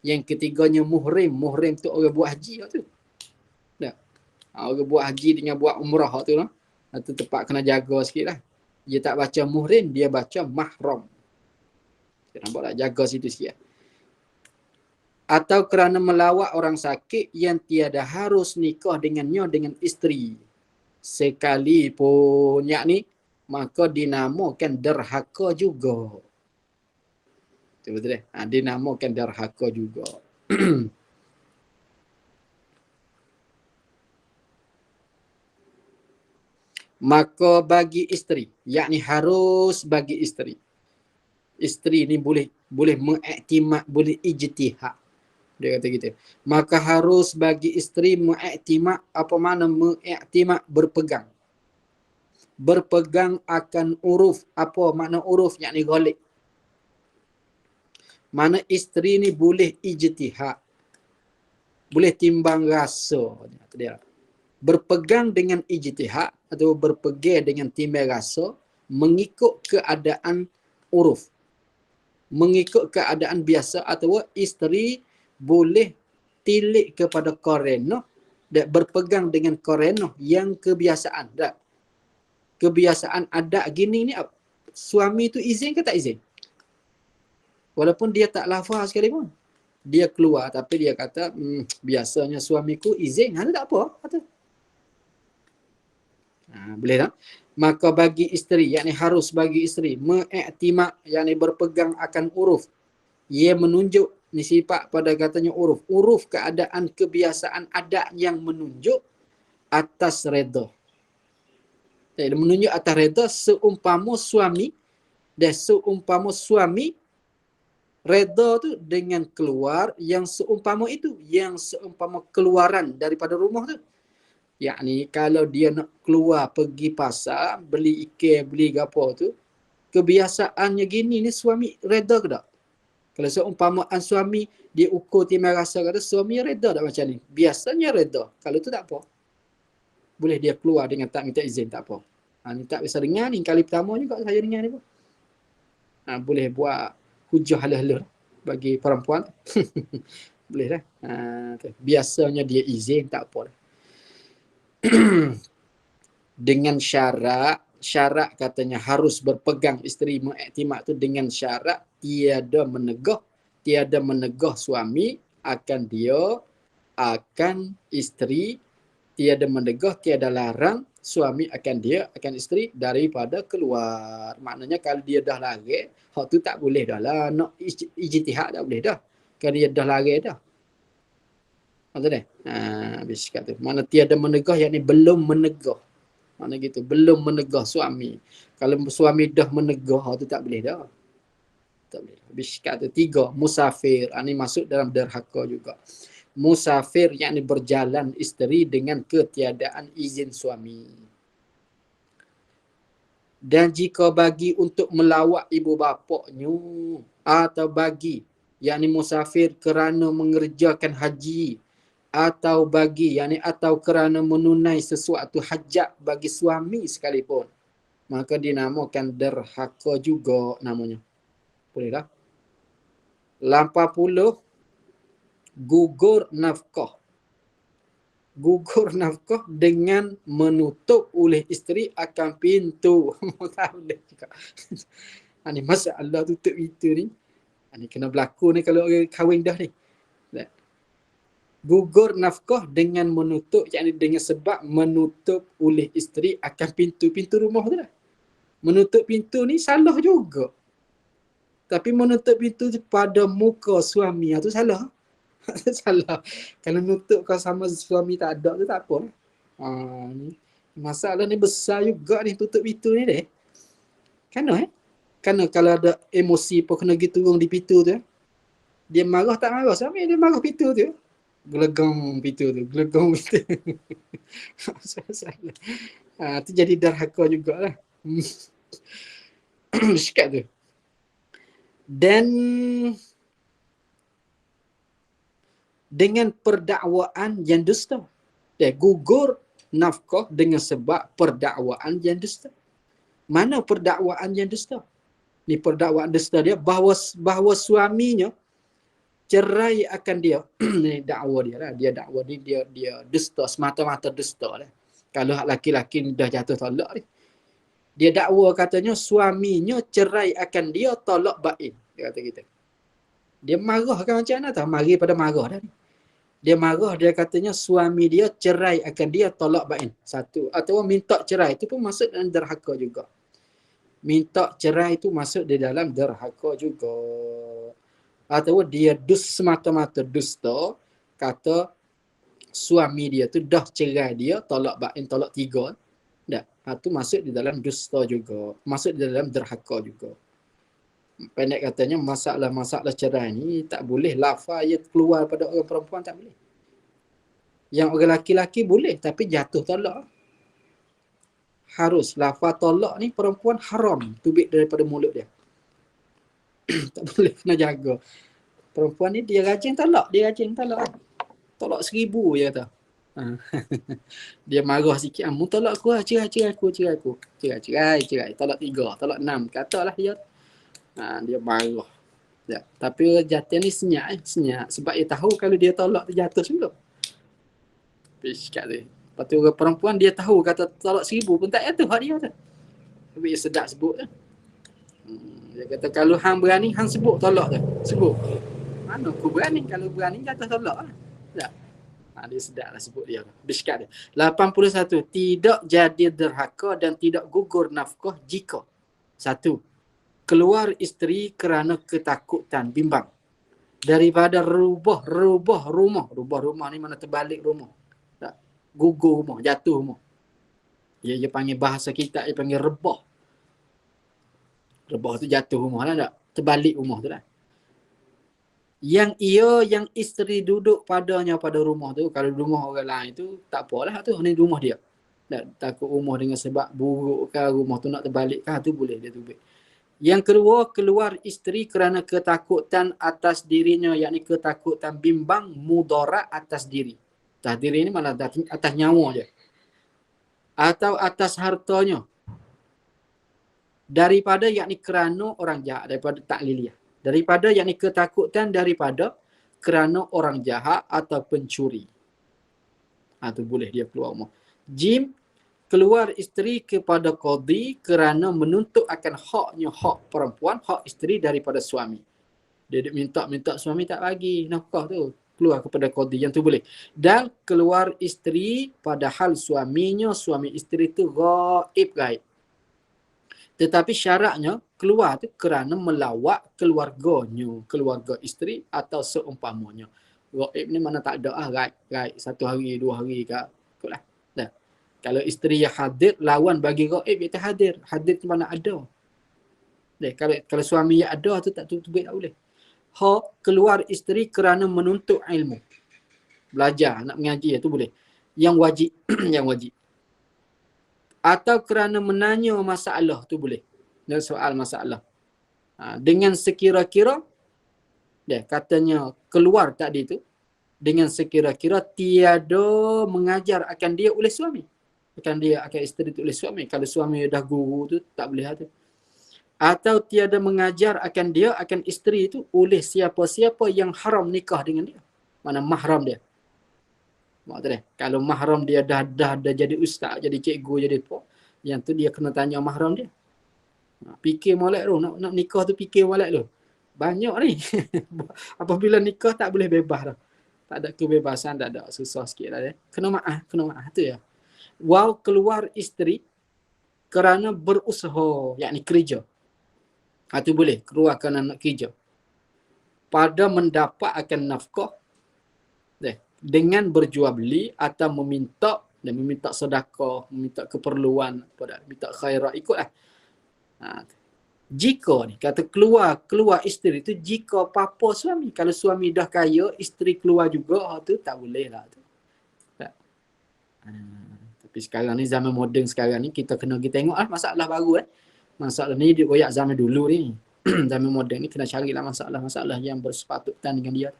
Yang ketiganya muhrim, muhrim tu orang buat haji tu. Dah. Orang buat haji dengan buat umrah tu lah. Itu tempat kena jaga sikit lah. Dia tak baca muhrim, dia baca mahram. Dia nampak tak? Jaga situ sikit. Atau kerana melawat orang sakit yang tiada harus nikah dengannya dengan isteri. Sekalipun yakni maka dinamakan derhaka juga. Betul-betul. Dinamakan derhaka juga. Maka bagi isteri, yakni harus bagi isteri. Isteri ni boleh mengiktimad, boleh ijtihad. Dia kata gitu. Maka harus bagi isteri mengiktimad, apa makna mengiktimad? Berpegang. Berpegang akan uruf. Apa makna uruf? Yakni ghalib. Mana isteri ni boleh ijtihad. Boleh timbang rasa. Dia berpegang dengan ijtihad atau berpegang dengan timbang rasa mengikut keadaan uruf. Mengikut keadaan biasa atau isteri boleh tilik kepada koreno dan berpegang dengan koreno yang kebiasaan. Tak? Kebiasaan adat gini ni suami tu izin ke tak izin? Walaupun dia tak lafaz sekalipun. Dia keluar tapi dia kata biasanya suamiku izin. Tak apa. Kata. Boleh tak? Maka bagi isteri, yakni harus bagi isteri mengiktimad, yakni berpegang akan uruf. Ia menunjuk ni sifat pada katanya uruf. Uruf keadaan kebiasaan adat yang menunjuk atas redha. Jadi menunjuk atas redha seumpama suami dan seumpama suami redha tu dengan keluar yang seumpama itu, yang seumpama keluaran daripada rumah tu. Yakni kalau dia nak keluar pergi pasar, beli ikan, beli gapo tu, kebiasaannya gini ni suami reda ke tak? Kalau seumpamaan suami dia ukur timai rasa kata suami reda tak macam ni? Biasanya reda. Kalau tu tak apa. Boleh dia keluar dengan tak minta izin, tak apa. Ni tak bisa dengar ni kali pertama juga saya dengar ni pun. Boleh buat hujah halus-halus bagi perempuan. Boleh dah. Biasanya dia izin, tak apa dah. Dengan syarat katanya harus berpegang isteri mengiktimad tu dengan syarat tiada menegah suami akan isteri, tiada menegah, tiada larang suami akan isteri daripada keluar. Maknanya kalau dia dah lari, hak tu tak boleh dah lah nak ijtihad, tak boleh dah. Kalau dia dah lari dah. Betul tak? Habis kata. Mana tiada menegah, yakni belum menegah. Mana gitu, belum menegah suami. Kalau suami dah menegah, tu tak boleh dah. Tak boleh. Habis kata 3, musafir. Ini masuk dalam derhaka juga. Musafir, yakni berjalan isteri dengan ketiadaan izin suami. Dan jika bagi untuk melawat ibu bapaknya, atau bagi, yakni musafir kerana mengerjakan haji, atau bagi, yakni atau kerana menunai sesuatu hajat bagi suami sekalipun, maka dinamakan derhaka juga namanya. Boleh tak? 80, gugur nafkah. Gugur nafkah dengan menutup oleh isteri akan pintu. Tak boleh juga. Ini masalah tutup pintu ni. Ini kena berlaku ni kalau orang kahwin dah ni. Gugur nafkah dengan menutup, yakni dengan sebab menutup oleh isteri akan pintu rumah tu lah. Menutup pintu ni salah juga. Tapi menutup pintu pada muka suami tu salah. Salah. Kalau nutup kau sama suami tak ada tu tak apa. Ni masalah ni besar juga ni tutup pintu ni deh. Kerana kalau ada emosi pun kena gitu orang di pintu tu. Dia marah tak marah suami, dia marah pintu tu. Gelegang pintu tu. Tu jadi derhaka jugalah. Sikat tu. Dan dengan perdakwaan yang dusta. Gugur nafkah dengan sebab perdakwaan yang dusta. Mana perdakwaan yang dusta? Ni perdakwaan dusta dia bahawa suaminya cerai akan dia. Ni dakwa dia lah. Dia dakwa ni dia dusta, semata-mata dusta lah. Kalau hak laki-laki ni dah jatuh talak ni. Dia dakwa katanya suaminya cerai akan dia talak bain. Dia kata kita. Dia marah kan macam mana tau? Mari pada marah dah ni. Dia marah, dia katanya suami dia cerai akan dia talak bain. Satu. Atau minta cerai itu pun masuk dalam derhaka juga. Minta cerai itu masuk di dalam derhaka juga. Atau dia semata-mata dusta, kata suami dia tu dah cerai dia, talak bain, talak 3. Dah. Itu masuk di dalam dusta juga. Masuk di dalam derhaka juga. Pendek katanya masalah cerai ni tak boleh lafaz ia keluar pada orang perempuan, tak boleh. Yang orang laki-laki boleh tapi jatuh talak. Harus lafaz talak ni perempuan haram tubik daripada mulut dia. Tak boleh, kena jaga. Perempuan ni dia rajin talak. Talak 1000 je kata. Dia marah sikit. Mu talak aku lah. Cerai aku. Cerai. Talak 3, talak 6. Katalah dia. Dia marah. Ya. Tapi jatuh ni senyap. Sebab dia tahu kalau dia tolak tu jatuh sebelum. Piskat dia. Lepas tu orang perempuan dia tahu kata tolak 1000 pun tak jatuh hak dia tu. Tapi dia sedap sebut tu. Dia kata kalau hang berani hang sebut tolak tu. Sebut. Mana aku berani? Kalau berani jatuh tolak lah. Tak. Dia sedap lah sebut dia. Piskat dia. 81. Tidak jadi derhaka dan tidak gugur nafkah jika. 1. Keluar isteri kerana ketakutan, bimbang. Daripada rubah rumah. Rubah rumah ni mana terbalik rumah. Tak. Gugur rumah, jatuh rumah. Dia panggil bahasa kita, dia panggil rebah. Rebah tu jatuh rumah lah tak? Terbalik rumah tu lah. Yang isteri duduk padanya pada rumah tu, kalau rumah orang lain tu, tak apalah tu, ni rumah dia. Tak, takut rumah dengan sebab buruk ke, rumah tu nak terbalik ke, tu boleh dia tubik. Yang kedua, keluar isteri kerana ketakutan atas dirinya, yakni ketakutan bimbang mudarat atas diri. Atas diri ni mana atas nyawa je. Atau atas hartanya. Daripada yakni kerana orang jahat, daripada takliliyah. Daripada yakni ketakutan daripada kerana orang jahat atau pencuri. Tu boleh dia keluar rumah. Jim, keluar isteri kepada qadi kerana menuntut akan hak perempuan, hak isteri daripada suami. Dia minta suami tak bagi nafkah tu. Keluar kepada qadi, yang tu boleh. Dan keluar isteri padahal suami isteri tu gaib. Tetapi syaratnya keluar tu kerana melawat keluarganya, keluarga isteri atau seumpamanya. Gaib ni mana tak ada gaib. 1 hari, 2 hari ke. Ikutlah. Dah. Kalau isteri yang hadir, lawan bagi gaib iaitu hadir. Hadir tu mana ada. Kalau suami yang ada tu tak tak boleh. Keluar isteri kerana menuntut ilmu. Belajar, nak mengaji tu boleh. Yang wajib. Yang wajib. Atau kerana menanya masalah tu boleh. Dan soal masalah. Dengan sekira-kira, katanya keluar tadi tu, dengan sekira-kira tiada mengajar akan dia oleh suami. Akan isteri tu oleh suami. Kalau suami dah guru tu, tak boleh tu. Atau tiada mengajar akan dia, akan isteri itu oleh siapa-siapa yang haram nikah dengan dia. Mana mahram dia. Maksudnya, kalau mahram dia dah jadi ustaz, jadi cikgu, jadi apa, yang tu dia kena tanya mahram dia. Fikir molek tu, nak nikah tu fikir molek tu. Banyak ni. Apabila nikah tak boleh bebas dah. Tak ada kebebasan, tak ada, susah sikit lah. Kena maaf tu ya. Keluar isteri kerana berusaha, yakni kerja. Itu boleh, keluar kerana nak kerja. Pada mendapat akan nafkah, dengan berjual beli atau meminta sedekah, meminta keperluan, minta khairat, ikutlah. Jika ni kata keluar isteri tu jika apa-apa suami. Kalau suami dah kaya, isteri keluar juga, tu tak boleh lah tu. Tak. Tapi sekarang ni zaman moden sekarang ni kita kena tengok masalah baru Masalah ni dia koyak zaman dulu ni. Zaman moden ni kena carilah masalah-masalah yang bersepatutan dengan dia.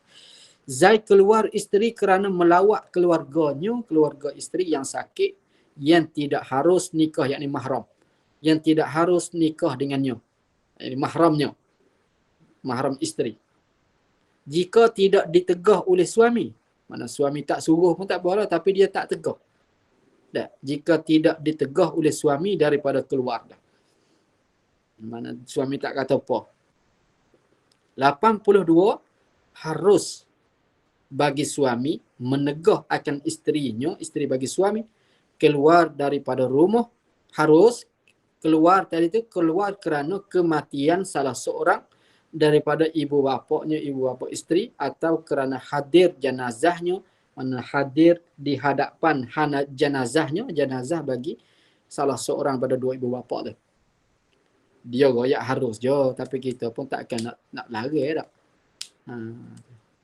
Zaid keluar isteri kerana melawat keluarganya, keluarga isteri yang sakit, yang tidak harus nikah, yakni mahram. Yang tidak harus nikah dengannya, yakni mahramnya, mahram isteri. Jika tidak ditegah oleh suami, mana suami tak suruh pun tak boleh, tapi dia tak tegah. Dah. Jika tidak ditegah oleh suami daripada keluar dah. Mana suami tak kata apa. 82, harus bagi suami menegah akan isterinya, isteri bagi suami, keluar daripada rumah, harus keluar tadi itu, keluar kerana kematian salah seorang daripada ibu bapaknya, ibu bapa isteri, atau kerana hadir jenazahnya, mana hadir di hadapan jenazahnya, jenazah bagi salah seorang pada dua ibu bapa tu. Dia royak harus je, tapi kita pun takkan nak larang dak. Ha,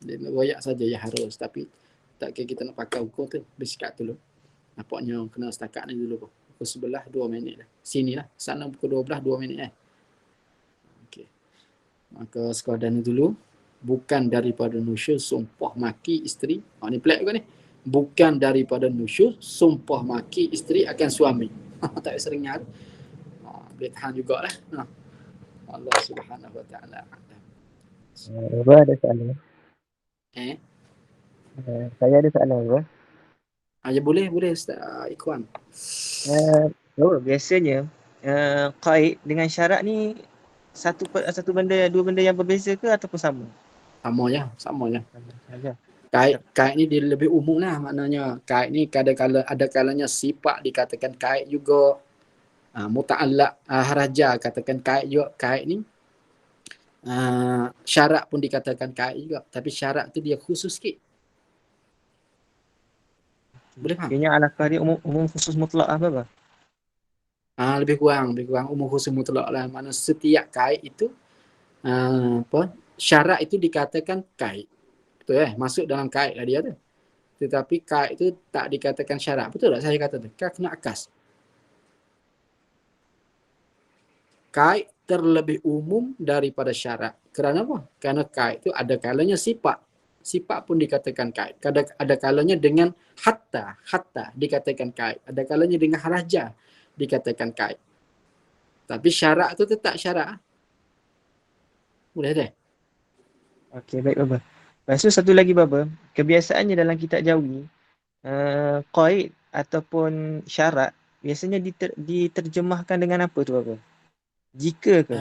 dia royak saja ya harus, tapi takkan kita nak pakai hukum tu, bersikat dulu. Nampaknya kena setakat ni dulu. Pukul 11, 2 minit dah. Sini lah. Sana pukul 12, 2 minit Okey. Maka sekadar ni dulu. Bukan daripada nusyuz sumpah maki isteri. Ni pelik juga ni. Bukan daripada nusyuz sumpah maki isteri akan suami. Tak sering ingat. Boleh tahan jugalah. Allah Subhanahu Wa Taala. Bro, ada soalan. Saya ada soalan, bro. Ya boleh Ustaz Ikhwan. Bro, biasanya qaid dengan syarat ni satu benda, dua benda yang berbeza ke ataupun sama? Sama je. Sama. Kait ni dia lebih umum lah, maknanya kait ni kadang-kadang ada kalanya sifat dikatakan kait juga, muta'allaq haraja katakan kait juga. Kait ni syarat pun dikatakan kait juga, tapi syarat tu dia khusus sikit. Boleh faham? Kayaknya alakah dia umum khusus mutlak apa? Lebih kurang umum khusus mutlak lah. Maknanya setiap kait itu syarat itu dikatakan kait. Betul masuk dalam kait lah dia tu. Tetapi kait itu tak dikatakan syarat. Betul tak saya kata tu? Kena akas. Kait terlebih umum daripada syarat. Kerana apa? Kerana kait itu ada kalanya sifat. Sifat pun dikatakan kait. Ada kalanya dengan hatta dikatakan kait. Ada kalanya dengan haraja dikatakan kait. Tapi syarat itu tetap syarat. Boleh tak? Okey, baik Baba. Lepas tu satu lagi Baba, kebiasaannya dalam kitab Jawi, qaid ataupun syarat biasanya diterjemahkan dengan apa tu Baba? Jika ke?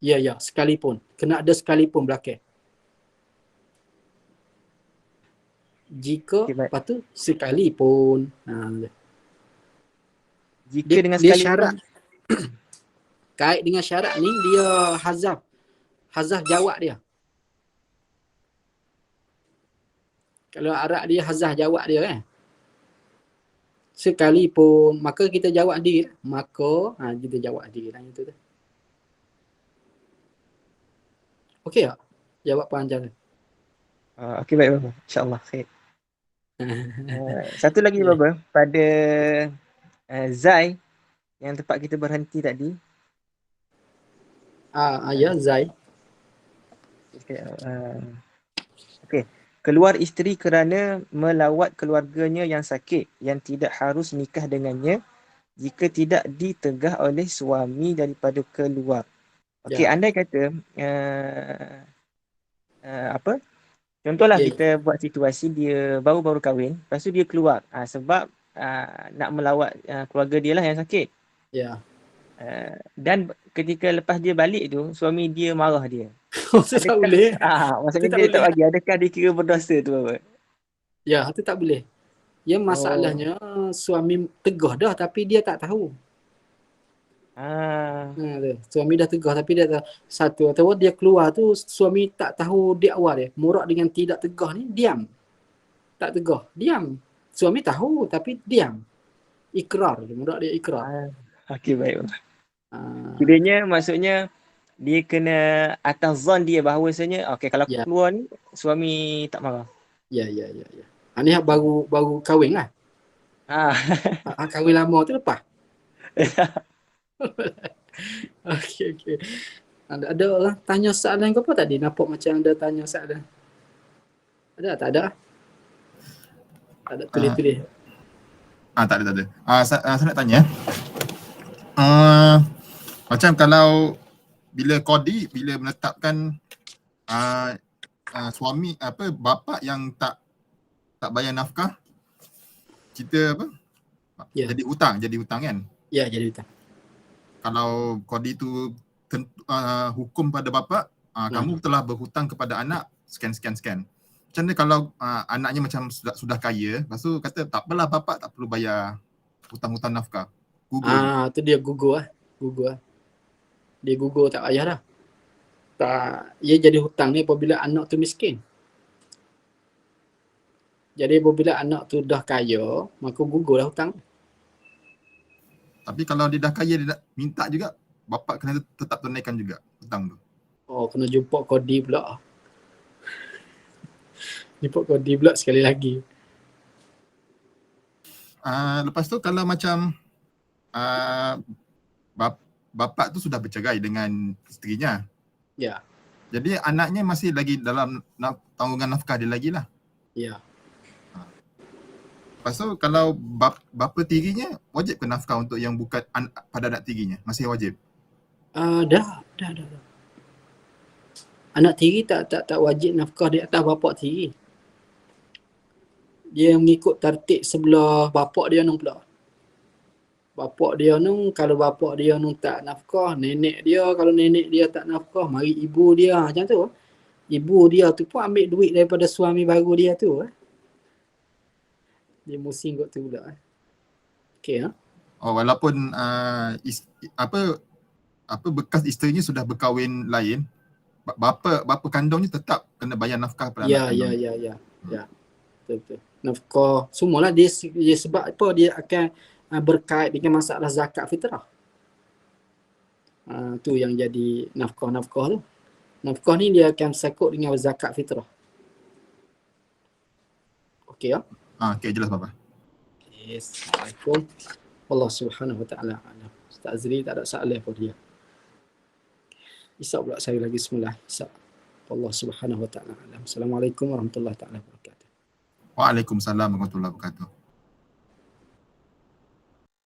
Ya, sekalipun. Kena ada sekalipun belakang. Jika, lepas tu sekalipun. Jika dengan dia sekalipun. Syarat. Kait dengan syarat ni, dia hazaf jawab dia. Kalau Arab dia hazaf jawab dia kan. Sekalipun, maka kita jawab dia. Maka, kita jawab dia lah itu tu. Okey tak? Jawab panjang. Okey baik Baba. InsyaAllah. Khair. Satu lagi Baba. Pada Zai yang tempat kita berhenti tadi. Ya, Zai. Okey. Keluar isteri kerana melawat keluarganya yang sakit, yang tidak harus nikah dengannya jika tidak ditegah oleh suami daripada keluar. Okey, andai kata apa? Contohlah kita buat situasi dia baru-baru kahwin, lepas tu dia keluar sebab nak melawat keluarga dia lah yang sakit. Ya. Dan ketika lepas dia balik tu, suami dia marah dia. Itu tak boleh. Maksudnya dia tak bagi. Adakah dikira berdosa tu apa? Ya, itu tak boleh. Ya, masalahnya suami tegah dah tapi dia tak tahu. Suami dah tegah tapi dia tak satu atau dia keluar tu suami tak tahu di awal dia. Murad dengan tidak tegah ni diam. Tak tegah, diam. Suami tahu tapi diam. Ikrar, murad dia ikrar. Okey baik. Kiranya maksudnya dia kena atas zon dia bahawasanya okey kalau keluar ni suami tak marah. Ya. Ni baru kahwin lah. Kahwin lama tu lepas. Okey. Ada orang tanya soalan ke apa tadi? Nampak macam ada tanya soalan. Ada tak ada? Tak ada Ah, tulis-tulis. tak ada. Saya nak tanya. Macam kalau bila qadi bila menetapkan suami bapa yang tak bayar nafkah, kita apa? Ya. Jadi hutang kan? Ya, jadi hutang. Kalau qadi tu hukum pada bapa, kamu telah berhutang kepada anak sekian. Macam mana kalau anaknya macam sudah kaya, lepas tu kata tak apalah bapa tak perlu bayar hutang-hutang nafkah. Gugur. Tu dia gugur lah. Dia gugur tak payah dah. Tak, ia jadi hutang ni apabila anak tu miskin. Jadi apabila anak tu dah kaya, maka gugurlah hutang. Tapi kalau dia dah kaya, dia nak minta juga, bapa kena tetap tunaikan juga hutang tu. Oh, kena jumpa qadi pula. Jumpa qadi pula sekali lagi. Lepas tu kalau macam bapa tu sudah bercerai dengan isterinya. Ya. Jadi anaknya masih lagi dalam tanggungan nafkah dia lagi lah. Ya. Lepas tu kalau bapa tirinya wajib ke nafkah untuk yang bukan pada anak tirinya? Masih wajib? Dah. Anak tiri tak wajib nafkah di atas bapak tiri. Dia mengikut tertib sebelah bapak dia nung pula. Bapak dia nung, kalau bapak dia nung tak nafkah, nenek dia, kalau nenek dia tak nafkah, mari ibu dia. Macam tu. Ibu dia tu pun ambil duit daripada suami baru dia tu. Dia mesti ikut tu pula. Okey, ha? Walaupun bekas isterinya sudah berkahwin lain, bapa kandungnya tetap kena bayar nafkah pada anak kandung. Ya. Betul. Nafkah semualah dia sebab apa dia akan berkait dengan masalah zakat fitrah. Tu yang jadi nafkah tu. Nafkah ni dia akan sakut dengan zakat fitrah. Okey ya? Okey, jelas bapa. Yes. Assalamualaikum. Allah Subhanahu Wa Taala alam. Ustaz Azri tak ada soalan pun dia. Isa pula saya lagi semula. Isa. Allah Subhanahu Wa Taala alam. Assalamualaikum warahmatullahi taala wabarakatuh. Waalaikumsalam warahmatullahi wabarakatuh.